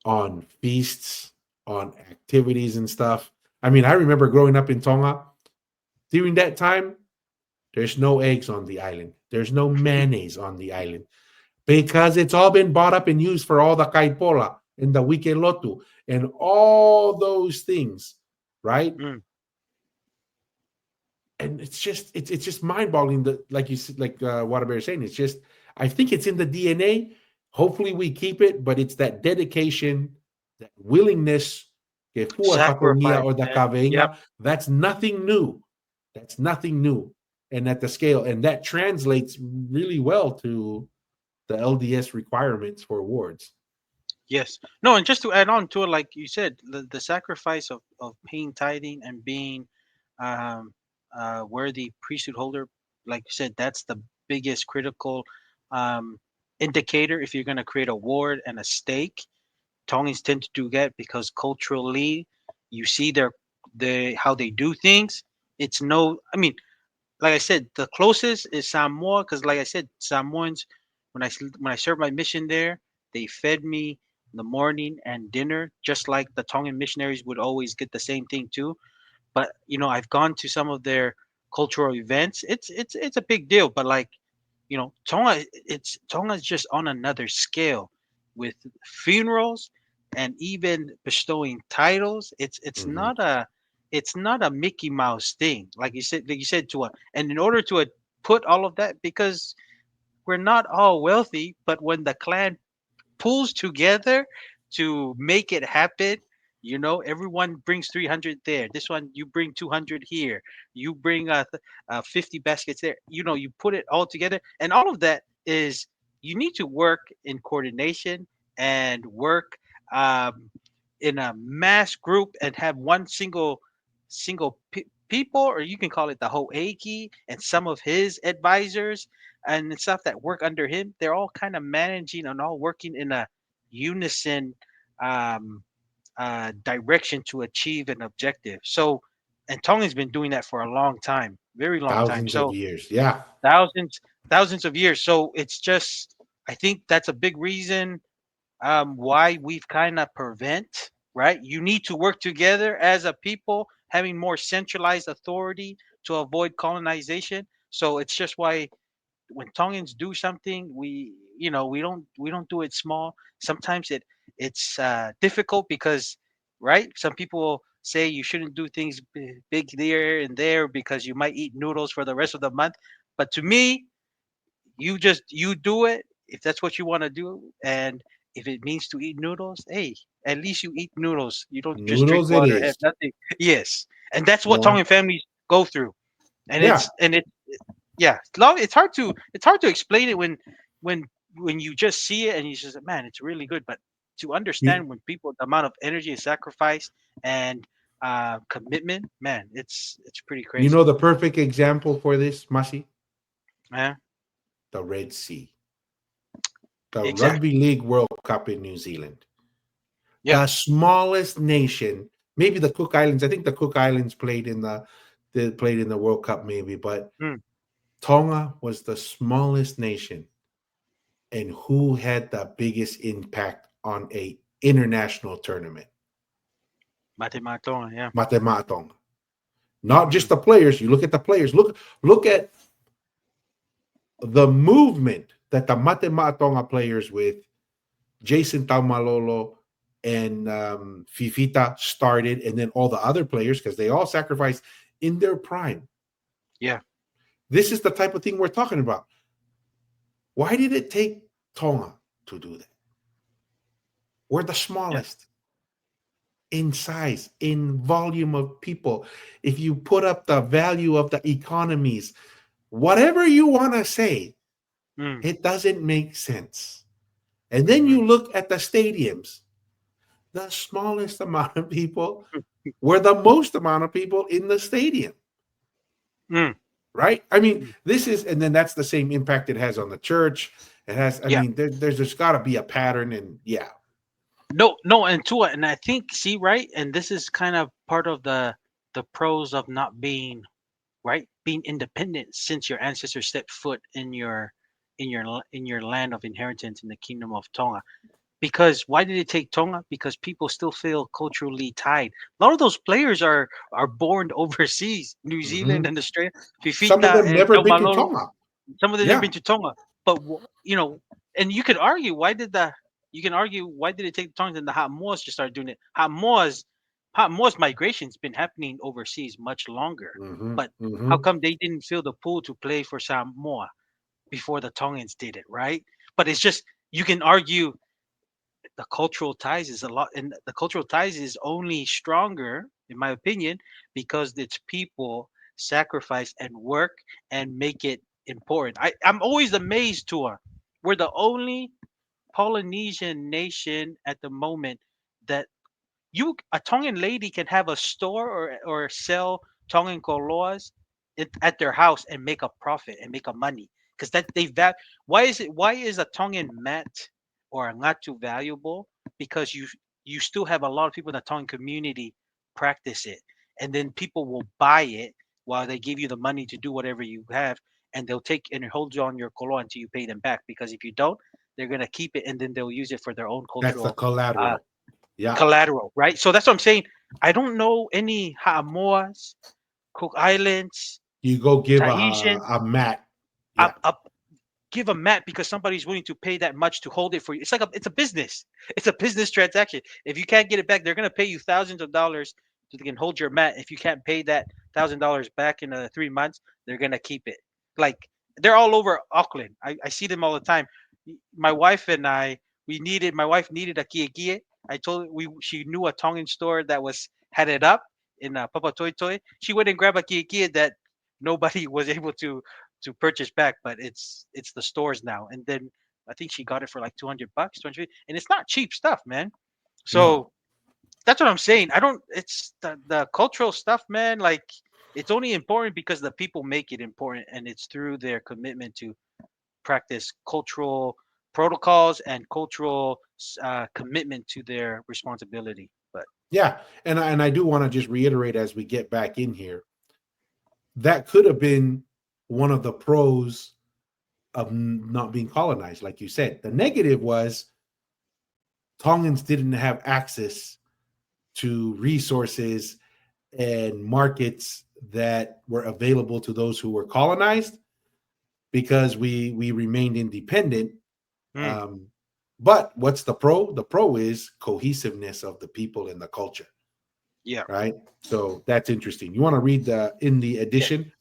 [SPEAKER 2] on feasts, on activities and stuff. I mean, I remember growing up in Tonga. During that time, there's no eggs on the island. There's no mayonnaise on the island because it's all been bought up and used for all the kaipola and the wikelotu and all those things, right?
[SPEAKER 1] Mm,
[SPEAKER 2] And it's just mind-boggling that, like you said, like Waterbury is saying, it's just, I think it's in the DNA. Hopefully we keep it, but it's that dedication, that willingness, que fua katongia
[SPEAKER 1] sacrifice,
[SPEAKER 2] or the
[SPEAKER 1] man. Yep.
[SPEAKER 2] kaveinga, that's nothing new. That's nothing new. And at the scale, and that translates really well to the LDS requirements for awards.
[SPEAKER 1] Yes. No, and just to add on to it, like you said, the sacrifice of paying tithing and being um, worthy priesthood holder, like you said, that's the biggest critical um, indicator if you're going to create a ward and a stake. Tongans tend to do that because culturally, you see their how they do things. It's no, I mean, like I said, the closest is Samoa because, like I said, Samoans when I served my mission there, they fed me in the morning and dinner, just like the Tongan missionaries would always get the same thing too. But I've gone to some of their cultural events. It's a big deal, but like Tonga's just on another scale with funerals and even bestowing titles.
[SPEAKER 2] Mhm.
[SPEAKER 1] It's not a Mickey Mouse thing, like you said to and in order to put all of that, because we're not all wealthy, but when the clan pulls together to make it happen. Everyone brings 300 there. This one, you bring 200 here. You bring 50 baskets there. You put it all together. And all of that is you need to work in coordination and work um, in a mass group and have one single people, or you can call it the Ho'eki and some of his advisors and stuff that work under him. They're all kind of managing and all working in a unison um, direction to achieve an objective. So, and Tonga's been doing that for a long time, very long time.
[SPEAKER 2] Thousands of
[SPEAKER 1] So
[SPEAKER 2] years. Yeah.
[SPEAKER 1] thousands, thousands of years. So it's just, I think that's a big reason why we've kind of prevent, right? You need to work together as a people, having more centralized authority to avoid colonization. So it's just why when Tongans do something, we don't do it small. Sometimes it's difficult because, right? Some people say you shouldn't do things big there and there because you might eat noodles for the rest of the month. But to me, you do it if that's what you want to do, and if it means to eat noodles, hey, at least you eat noodles. You don't just drink
[SPEAKER 2] Noodles it
[SPEAKER 1] water, have
[SPEAKER 2] is.
[SPEAKER 1] nothing. Yes, and that's what
[SPEAKER 2] Yeah.
[SPEAKER 1] Tongan families go through, and
[SPEAKER 2] Yeah.
[SPEAKER 1] yeah, it's hard to explain it when you just see it and you just, man, it's really good. But to
[SPEAKER 2] You,
[SPEAKER 1] understand when people the amount of energy and sacrifice and commitment, man, it's pretty
[SPEAKER 2] you
[SPEAKER 1] crazy.
[SPEAKER 2] know the perfect example for this, Masi?
[SPEAKER 1] Yeah,
[SPEAKER 2] The Red Sea. The Rugby
[SPEAKER 1] exactly.
[SPEAKER 2] League World Cup in New Zealand.
[SPEAKER 1] Yeah.
[SPEAKER 2] The smallest nation, maybe the Cook Islands. I think the Cook Islands played in the World Cup, maybe, but
[SPEAKER 1] Mm.
[SPEAKER 2] Tonga was the smallest nation, and who had the biggest impact on a international tournament?
[SPEAKER 1] Matematon, yeah.
[SPEAKER 2] Matema Tonga. Not just
[SPEAKER 1] Mm.
[SPEAKER 2] the players. You look at the players. Look at the movement that the Matema Tonga players with Jason Taumalolo and Fifita started, and then all the other players, because they all sacrificed in their prime.
[SPEAKER 1] Yeah.
[SPEAKER 2] This is the type of thing we're talking about. Why did it take Tonga to do that? We're the
[SPEAKER 1] Yeah.
[SPEAKER 2] smallest in size, in volume of people. If you put up the value of the economies, whatever you want to say,
[SPEAKER 1] Mm.
[SPEAKER 2] it doesn't make sense. And then
[SPEAKER 1] Mm-hmm.
[SPEAKER 2] you look at the stadiums, the smallest amount of people were the most amount of people in the stadium,
[SPEAKER 1] Mm.
[SPEAKER 2] right? I mean, this is, and then that's the same impact it has on the church. It has, I
[SPEAKER 1] Yeah.
[SPEAKER 2] mean, there's just got to be a pattern, and yeah.
[SPEAKER 1] No, no, and Tua, and I think, see, right, and this is kind of part of the pros of not being right, being independent since your ancestors stepped foot in in your land of inheritance in the kingdom of Tonga. Because why did it take Tonga? Because people still feel culturally tied. A lot of those players are born overseas, New Zealand
[SPEAKER 2] Mhm.
[SPEAKER 1] and Australia,
[SPEAKER 2] Some of
[SPEAKER 1] Fifita
[SPEAKER 2] them
[SPEAKER 1] and
[SPEAKER 2] never been to
[SPEAKER 1] Taumalolo.
[SPEAKER 2] Tonga.
[SPEAKER 1] Some of them never
[SPEAKER 2] Yeah.
[SPEAKER 1] been to Tonga, but and you could argue you can argue why did it take Tonga and the Samoas just started doing it? Samoa's migration's been happening overseas much longer,
[SPEAKER 2] Hmm.
[SPEAKER 1] but how
[SPEAKER 2] Hmm.
[SPEAKER 1] come they didn't fill the pool to play for Samoa before the Tongans did it, right? But it's just you can argue the cultural ties is a lot, and the cultural ties is only stronger, in my opinion, because its people sacrifice and work and make it important. I'm always amazed to her. We're the only Polynesian nation at the moment that a Tongan lady can have a store or sell Tongan koloas at their house and make a profit and make a money because that why is a Tongan mat or a ngatu valuable? Because you still have a lot of people in the Tongan community practice it, and then people will buy it while they give you the money to do whatever you have, and they'll take and hold you on your koloa until you pay them back, because if you don't, they're gonna keep it and then they'll use it for their own
[SPEAKER 2] That's the
[SPEAKER 1] cultural uh,
[SPEAKER 2] collateral. Yeah.
[SPEAKER 1] collateral, right? So that's what I'm saying. I don't know any Ha'amoas, Cook Islands,
[SPEAKER 2] You go give
[SPEAKER 1] Tahitians
[SPEAKER 2] a mat. Yeah.
[SPEAKER 1] up give a mat because somebody's willing to pay that much to hold it for you. It's a business. It's a business transaction. If you can't get it back, they're gonna pay you thousands of dollars so they can hold your mat. If you can't pay that $1,000 back in 3 months, they're gonna keep it. Like they're all over Auckland. I see them all the time. My wife and I, my wife needed a kie. I told her she knew a Tongan store that was had it up in Papa Toi Toi. She went and grabbed a kie that nobody was able to purchase back, but it's the stores now. And then I think she got it for like $200, 200, and it's not cheap stuff, man.
[SPEAKER 2] No.
[SPEAKER 1] So that's what I'm saying. I don't. It's the cultural stuff, man. Like it's only important because the people make it important, and it's through their commitment to practice cultural protocols and cultural commitment to their responsibility. But
[SPEAKER 2] Yeah. And I do want to just reiterate as we get back in here, that could have been one of the pros of not being colonized, like you said. The negative was Tongans didn't have access to resources and markets that were available to those who were colonized because we remained independent.
[SPEAKER 1] mm,
[SPEAKER 2] Um, but what's the pro? The pro is cohesiveness of the people and the culture,
[SPEAKER 1] yeah,
[SPEAKER 2] right? So that's interesting. You want to read the in the
[SPEAKER 1] yeah.
[SPEAKER 2] edition?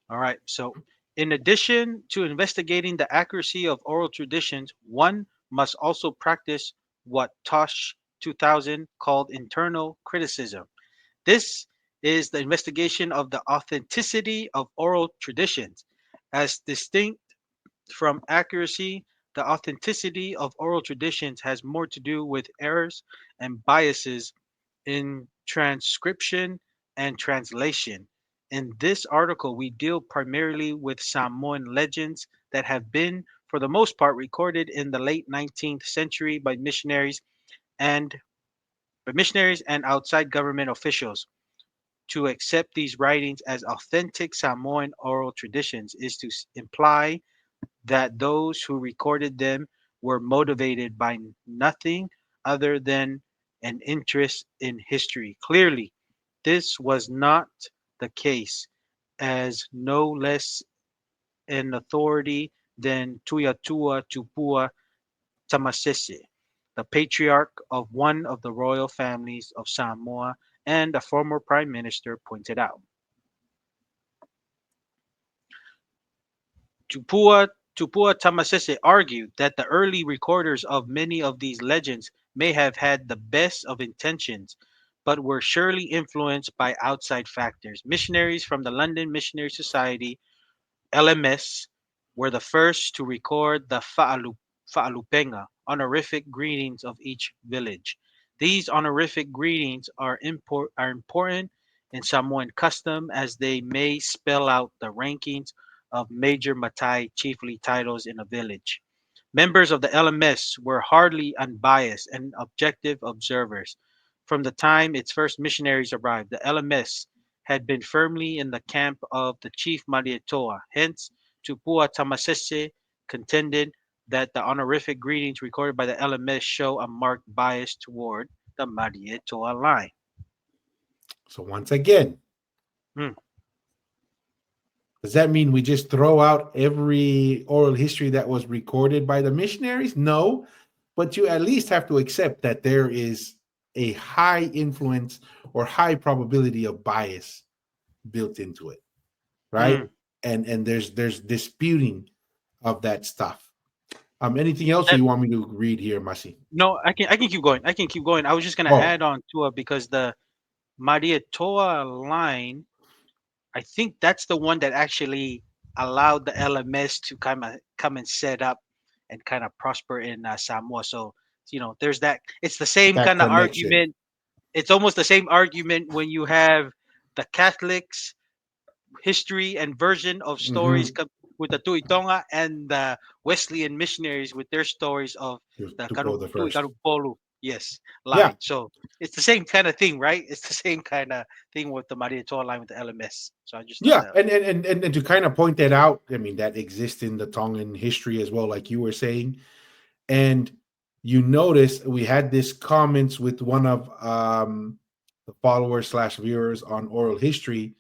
[SPEAKER 1] All right. So, in addition to investigating the accuracy of oral traditions, one must also practice what Tosh 2000 called internal criticism. This is the investigation of the authenticity of oral traditions. As distinct from accuracy, the authenticity of oral traditions has more to do with errors and biases in transcription and translation. In this article, we deal primarily with Samoan legends that have been, for the most part, recorded in the late 19th century and by missionaries and outside government officials. To accept these writings as authentic Samoan oral traditions is to imply that those who recorded them were motivated by nothing other than an interest in history. Clearly, this was not the case, as no less an authority than Tuiatua Tupua Tamasese, the patriarch of one of the royal families of Samoa and a former prime minister, pointed out. Tupua Tamasese argued that the early recorders of many of these legends may have had the best of intentions, but were surely influenced by outside factors. Missionaries from the London Missionary Society (LMS) were the first to record the fa'alupenga, honorific greetings of each village. These honorific greetings are important in Samoan custom as they may spell out the rankings of major Matai chiefly titles in a village. Members of the LMS were hardly unbiased and objective observers. From the time its first missionaries arrived, the LMS had been firmly in the camp of the chief Marietoa. Hence, Tupua Tamasese contended that the honorific greetings recorded by the LMS show a marked bias toward the Marietoa line.
[SPEAKER 2] So once again,
[SPEAKER 1] Hmm.
[SPEAKER 2] does that mean we just throw out every oral history that was recorded by the missionaries? No, but you at least have to accept that there is a high influence or high probability of bias built into it, right?
[SPEAKER 1] Hmm.
[SPEAKER 2] And there's disputing of that stuff. Anything else, or
[SPEAKER 1] That,
[SPEAKER 2] you want me to read here, Masi?
[SPEAKER 1] no, I can keep going. I can keep going. I was just gonna
[SPEAKER 2] Oh,
[SPEAKER 1] add on to it because the Marietoa line, I think that's the one that actually allowed the LMS to come and set up and kind of prosper in Samoa. So there's that. It's the same
[SPEAKER 2] that
[SPEAKER 1] kind of
[SPEAKER 2] connection.
[SPEAKER 1] argument. It's almost the same argument when you have the Catholics history and version of stories
[SPEAKER 2] Hmm.
[SPEAKER 1] with the Tuitonga and the Wesleyan missionaries with their stories of the
[SPEAKER 2] To go the first.
[SPEAKER 1] Karupolu, yes,
[SPEAKER 2] Yeah,
[SPEAKER 1] line. So it's the same kind of thing, right? It's the same kind of thing with the Maria Toa line with the LMS. So I just thought
[SPEAKER 2] yeah,
[SPEAKER 1] that.
[SPEAKER 2] and to kind of point that out, I mean that exists in the Tongan history as well, like you were saying. And you notice we had this comments with one of the followers slash viewers on oral history.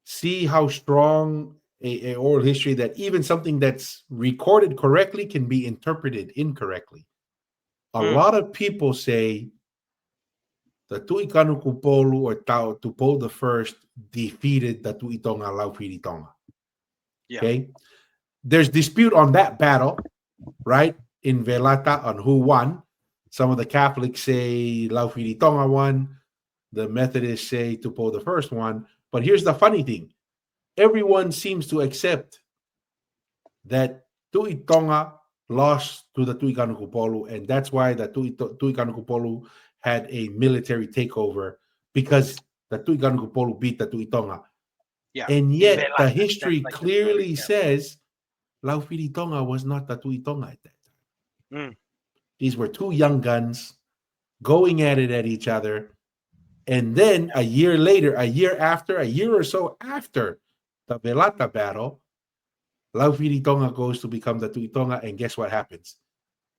[SPEAKER 2] See how strong a oral history that even something that's recorded correctly can be interpreted incorrectly. A
[SPEAKER 1] Mm,
[SPEAKER 2] lot of people say the Tuikanu Kupolu or Tau Tupo the first defeated the Tuitonga Laufiri.
[SPEAKER 1] yeah.
[SPEAKER 2] Okay. There's dispute on that battle, right? In Velata on who won. Some of the Catholics say Laufiri Tonga won. The Methodists say Tupo the first one. But here's the funny thing. Everyone seems to accept that Tui Tonga lost to the Tuikanukupolu, and that's why the Tuikanukupolu had a military takeover because the Tuikanukupolu beat the Tui Tonga.
[SPEAKER 1] Yeah.
[SPEAKER 2] And
[SPEAKER 1] In
[SPEAKER 2] yet the
[SPEAKER 1] Velata. That's
[SPEAKER 2] history
[SPEAKER 1] like the story.
[SPEAKER 2] clearly
[SPEAKER 1] Yeah.
[SPEAKER 2] says Laufiri Tonga was not the Tui Tonga at that time.
[SPEAKER 1] Mm,
[SPEAKER 2] These were two young guns going at it at each other. And then a year later, a year after, a year or so after the Velata battle, Laufiri Tonga goes to become the Tui Tonga. And guess what happens?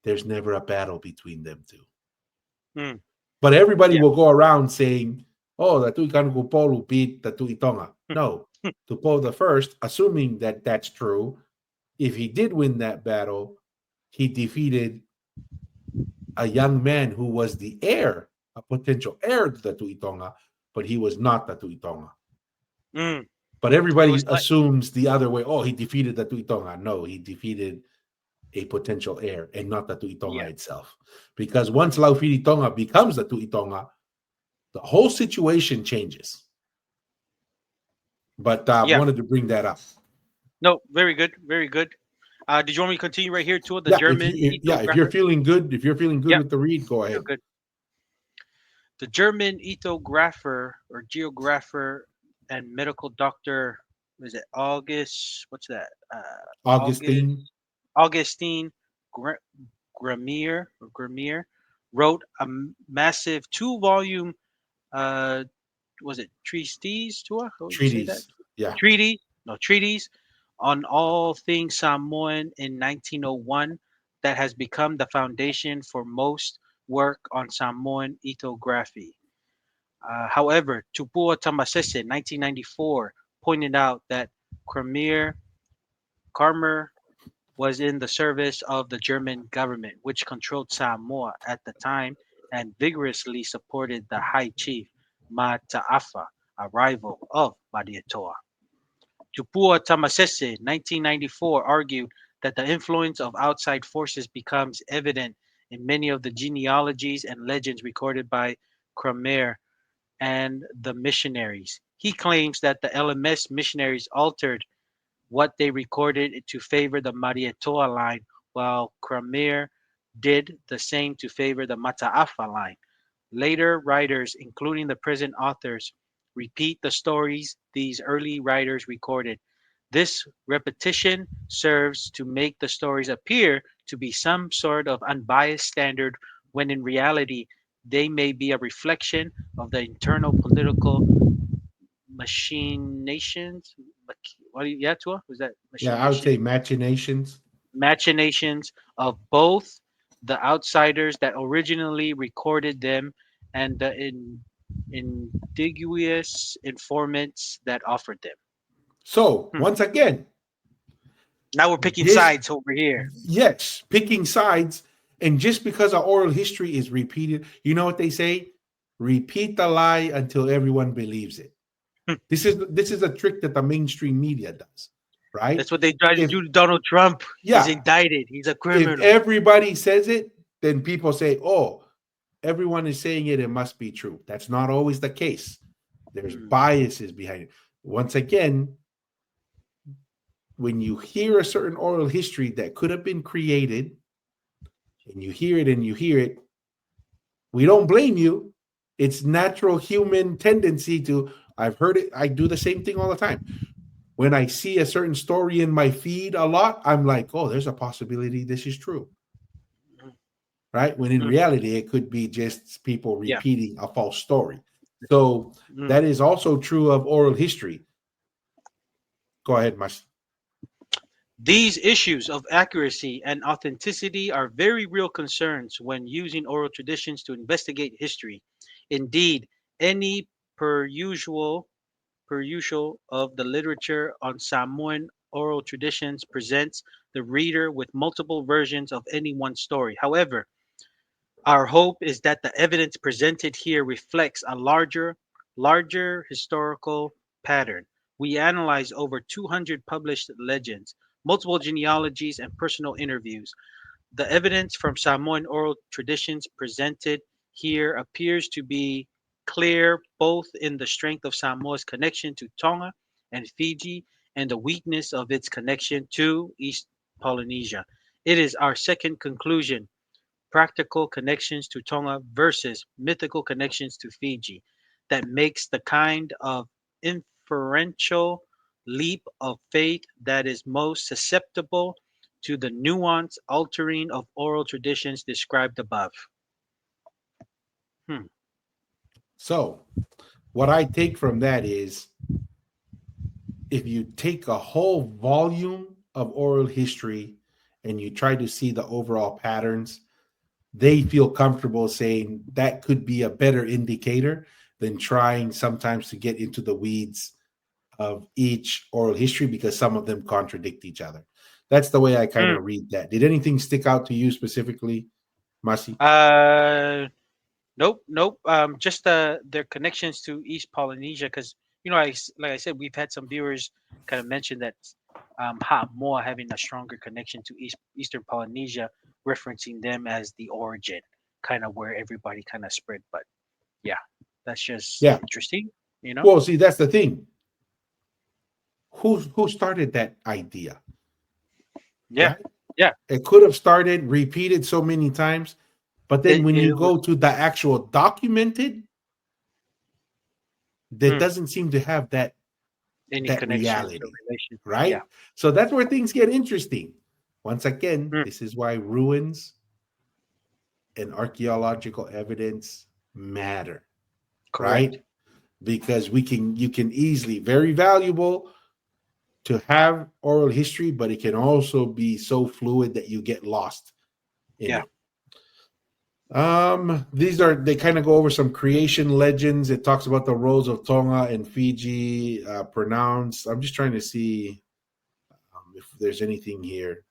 [SPEAKER 2] There's never a battle between them two.
[SPEAKER 1] mm,
[SPEAKER 2] But everybody
[SPEAKER 1] yeah.
[SPEAKER 2] will go around saying, oh, the Tui Kanukupolu beat the Tui Tonga. No, Tupo the first, assuming that that's true, if he did win that battle, he defeated a young man who was the heir, a potential heir to the Tuitonga, but he was not the Tuitonga.
[SPEAKER 1] Mm.
[SPEAKER 2] But
[SPEAKER 1] It
[SPEAKER 2] everybody
[SPEAKER 1] was like,
[SPEAKER 2] assumes the other way. Oh, he defeated the Tuitonga. No, he defeated a potential heir and not the Tuitonga
[SPEAKER 1] yeah.
[SPEAKER 2] itself. Because once Laufiri Tonga becomes the Tuitonga, the whole situation changes. But
[SPEAKER 1] Yeah.
[SPEAKER 2] wanted to bring that up.
[SPEAKER 1] No, very good. Very good. Did you want me to continue right here too? The
[SPEAKER 2] Yeah,
[SPEAKER 1] German
[SPEAKER 2] if you're
[SPEAKER 1] ethographer?
[SPEAKER 2] feeling good, if you're feeling good
[SPEAKER 1] Yeah,
[SPEAKER 2] with the read, go
[SPEAKER 1] feel
[SPEAKER 2] ahead.
[SPEAKER 1] good. The German ethographer or geographer and medical doctor, was it August? What's that?
[SPEAKER 2] Augustine,
[SPEAKER 1] August Augustine Gra- Gramier wrote a massive two-volume. Uh, was it treatise? How would you say that?
[SPEAKER 2] treatise. Yeah.
[SPEAKER 1] Treaty? No, treatise on all things Samoan in 1901 that has become the foundation for most work on Samoan ethography. However, Tupua Tamasese, 1994, pointed out that Khmer Karmer was in the service of the German government, which controlled Samoa at the time and vigorously supported the High Chief Ma Ta'afa, a rival of Marietoa. Tupua Tamasese, 1994, argued that the influence of outside forces becomes evident in many of the genealogies and legends recorded by Khmer and the missionaries. He claims that the LMS missionaries altered what they recorded to favor the Marietoa line, while Cranmer did the same to favor the Mataafa line. Later writers, including the present authors, repeat the stories these early writers recorded. This repetition serves to make the stories appear to be some sort of unbiased standard when in reality they may be a reflection of the internal political machinations. What do you, yeah, Tua? Was that
[SPEAKER 2] Yeah, I would say
[SPEAKER 1] machination?
[SPEAKER 2] machinations.
[SPEAKER 1] Machinations of both the outsiders that originally recorded them and the indigenous informants that offered them.
[SPEAKER 2] So
[SPEAKER 1] Hmm.
[SPEAKER 2] once again,
[SPEAKER 1] Now we're picking
[SPEAKER 2] this
[SPEAKER 1] sides over here.
[SPEAKER 2] yes, picking sides, and just because our oral history is repeated, you know what they say? Repeat the lie until everyone believes it.
[SPEAKER 1] Hmm.
[SPEAKER 2] This is a trick that the mainstream media does, right?
[SPEAKER 1] That's what they tried to
[SPEAKER 2] If
[SPEAKER 1] do to Donald Trump. He's
[SPEAKER 2] yeah,
[SPEAKER 1] indicted. He's a
[SPEAKER 2] if
[SPEAKER 1] criminal.
[SPEAKER 2] everybody says it, then people say, "Oh, everyone is saying it, it must be true." That's not always the case. There's
[SPEAKER 1] Hmm.
[SPEAKER 2] biases behind it. Once again, when you hear a certain oral history that could have been created, and you hear it, we don't blame you. It's natural human tendency to, I've heard it, I do the same thing all the time. When I see a certain story in my feed a lot, I'm like, oh, there's a possibility this is true, right? When in
[SPEAKER 1] Hmm.
[SPEAKER 2] reality, it could be just people
[SPEAKER 1] Yeah.
[SPEAKER 2] repeating a false story. So
[SPEAKER 1] Hmm.
[SPEAKER 2] that is also true of oral history. Go ahead, Mas.
[SPEAKER 1] These issues of accuracy and authenticity are very real concerns when using oral traditions to investigate history. Indeed, any per usual of the literature on Samoan oral traditions presents the reader with multiple versions of any one story. However, our hope is that the evidence presented here reflects a larger historical pattern. We analyzed over 200 published legends, multiple genealogies, and personal interviews. The evidence from Samoan oral traditions presented here appears to be clear both in the strength of Samoa's connection to Tonga and Fiji and the weakness of its connection to East Polynesia. It is our second conclusion: practical connections to Tonga versus mythical connections to Fiji that makes the kind of inferential leap of faith that is most susceptible to the nuance altering of oral traditions described above. Hmm.
[SPEAKER 2] So, what I take from that is if you take a whole volume of oral history and you try to see the overall patterns, they feel comfortable saying that could be a better indicator than trying sometimes to get into the weeds of each oral history because some of them contradict each other. That's the way I kind
[SPEAKER 1] Hmm.
[SPEAKER 2] of read that. Did anything stick out to you specifically, Masi?
[SPEAKER 1] Uh, nope, nope. Just their connections to East Polynesia, because like I said, we've had some viewers kind of mention that More having a stronger connection to Eastern Polynesia, referencing them as the origin, kind of where everybody kind of spread. But yeah, that's just
[SPEAKER 2] Yeah.
[SPEAKER 1] interesting, you know?
[SPEAKER 2] Well, see, that's the thing. Who started that idea,
[SPEAKER 1] Yeah,
[SPEAKER 2] right?
[SPEAKER 1] yeah.
[SPEAKER 2] It could have started repeated so many times, but then
[SPEAKER 1] It
[SPEAKER 2] when you
[SPEAKER 1] it was
[SPEAKER 2] go to the actual documented, that
[SPEAKER 1] hmm,
[SPEAKER 2] doesn't seem to have
[SPEAKER 1] any
[SPEAKER 2] that
[SPEAKER 1] connection or
[SPEAKER 2] reality,
[SPEAKER 1] relation. Yeah.
[SPEAKER 2] right? So that's where things get interesting. Once again,
[SPEAKER 1] Hmm,
[SPEAKER 2] this is why ruins and archaeological evidence matter,
[SPEAKER 1] correct.
[SPEAKER 2] right? Because you can easily, very valuable to have oral history, but it can also be so fluid that you get lost in
[SPEAKER 1] Yeah.
[SPEAKER 2] it. These are they kind of go over some creation legends. It talks about the roles of Tonga and Fiji pronounced. I'm just trying to see if there's anything here.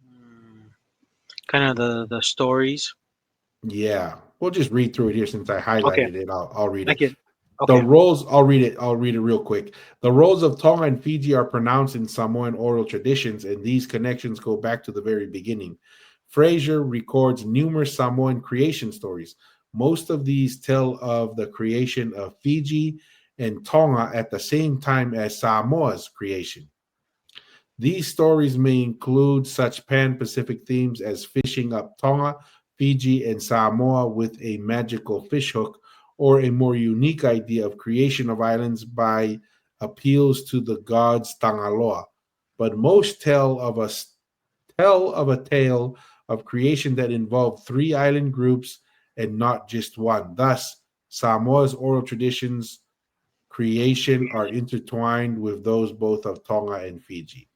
[SPEAKER 1] Hmm. Kind of the stories.
[SPEAKER 2] Yeah, we'll just read through it here since I
[SPEAKER 1] Okay.
[SPEAKER 2] highlighted it. I'll read
[SPEAKER 1] I
[SPEAKER 2] it.
[SPEAKER 1] can.
[SPEAKER 2] The
[SPEAKER 1] Okay.
[SPEAKER 2] roles, I'll read it. I'll read it real quick. The roles of Tonga and Fiji are pronounced in Samoan oral traditions, and these connections go back to the very beginning. Fraser records numerous Samoan creation stories. Most of these tell of the creation of Fiji and Tonga at the same time as Samoa's creation. These stories may include such pan Pacific themes as fishing up Tonga, Fiji, and Samoa with a magical fish hook, or a more unique idea of creation of islands by appeals to the gods Tangaloa. But most tell of a tale of creation that involved three island groups and not just one. Thus, Samoa's oral traditions creation are intertwined with those both of Tonga and Fiji.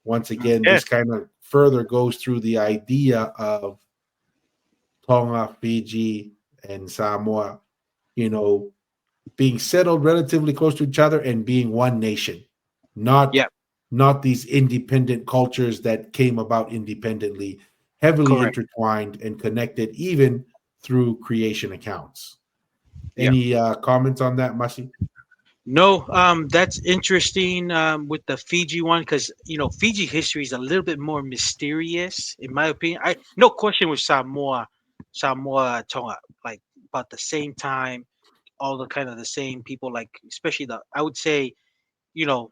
[SPEAKER 2] Once again,
[SPEAKER 1] Yes,
[SPEAKER 2] this kind of further goes through the idea of Tonga, Fiji, and Samoa, you know, being settled relatively close to each other and being one nation, not
[SPEAKER 1] yeah,
[SPEAKER 2] not these independent cultures that came about independently, heavily
[SPEAKER 1] correct.
[SPEAKER 2] intertwined and connected even through creation accounts.
[SPEAKER 1] Yeah.
[SPEAKER 2] Any comments on that, Masi?
[SPEAKER 1] No, that's interesting with the Fiji one because Fiji history is a little bit more mysterious in my opinion. I no question with Samoa, Tonga, like about the same time, all the kind of the same people, like especially the I would say you know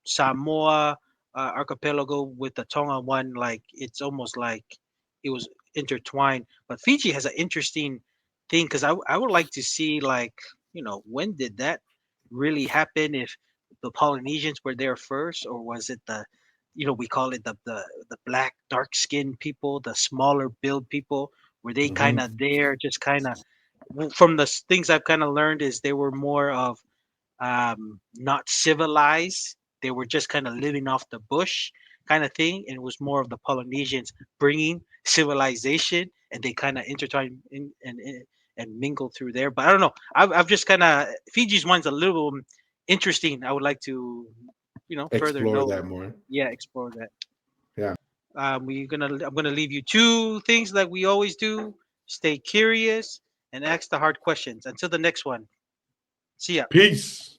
[SPEAKER 1] Samoa archipelago with the Tonga one, like it's almost like it was intertwined. But Fiji has an interesting thing because I would like to see like when did that really happen? If the Polynesians were there first, or was it the we call it the black dark skinned people, the smaller build people? Were they kind
[SPEAKER 2] Mm-hmm.
[SPEAKER 1] of there, just kind of from the things I've kind of learned is they were more of not civilized. They were just kind of living off the bush kind of thing, and it was more of the Polynesians bringing civilization, and they kind of intertwined and mingle through there. But I don't know. I've just kind of Fiji's one's a little interesting. I would like to further
[SPEAKER 2] Explore
[SPEAKER 1] know.
[SPEAKER 2] that more.
[SPEAKER 1] Yeah, explore that.
[SPEAKER 2] Yeah.
[SPEAKER 1] I'm gonna leave you two things like we always do. Stay curious and ask the hard questions. Until the next one. See ya.
[SPEAKER 2] Peace.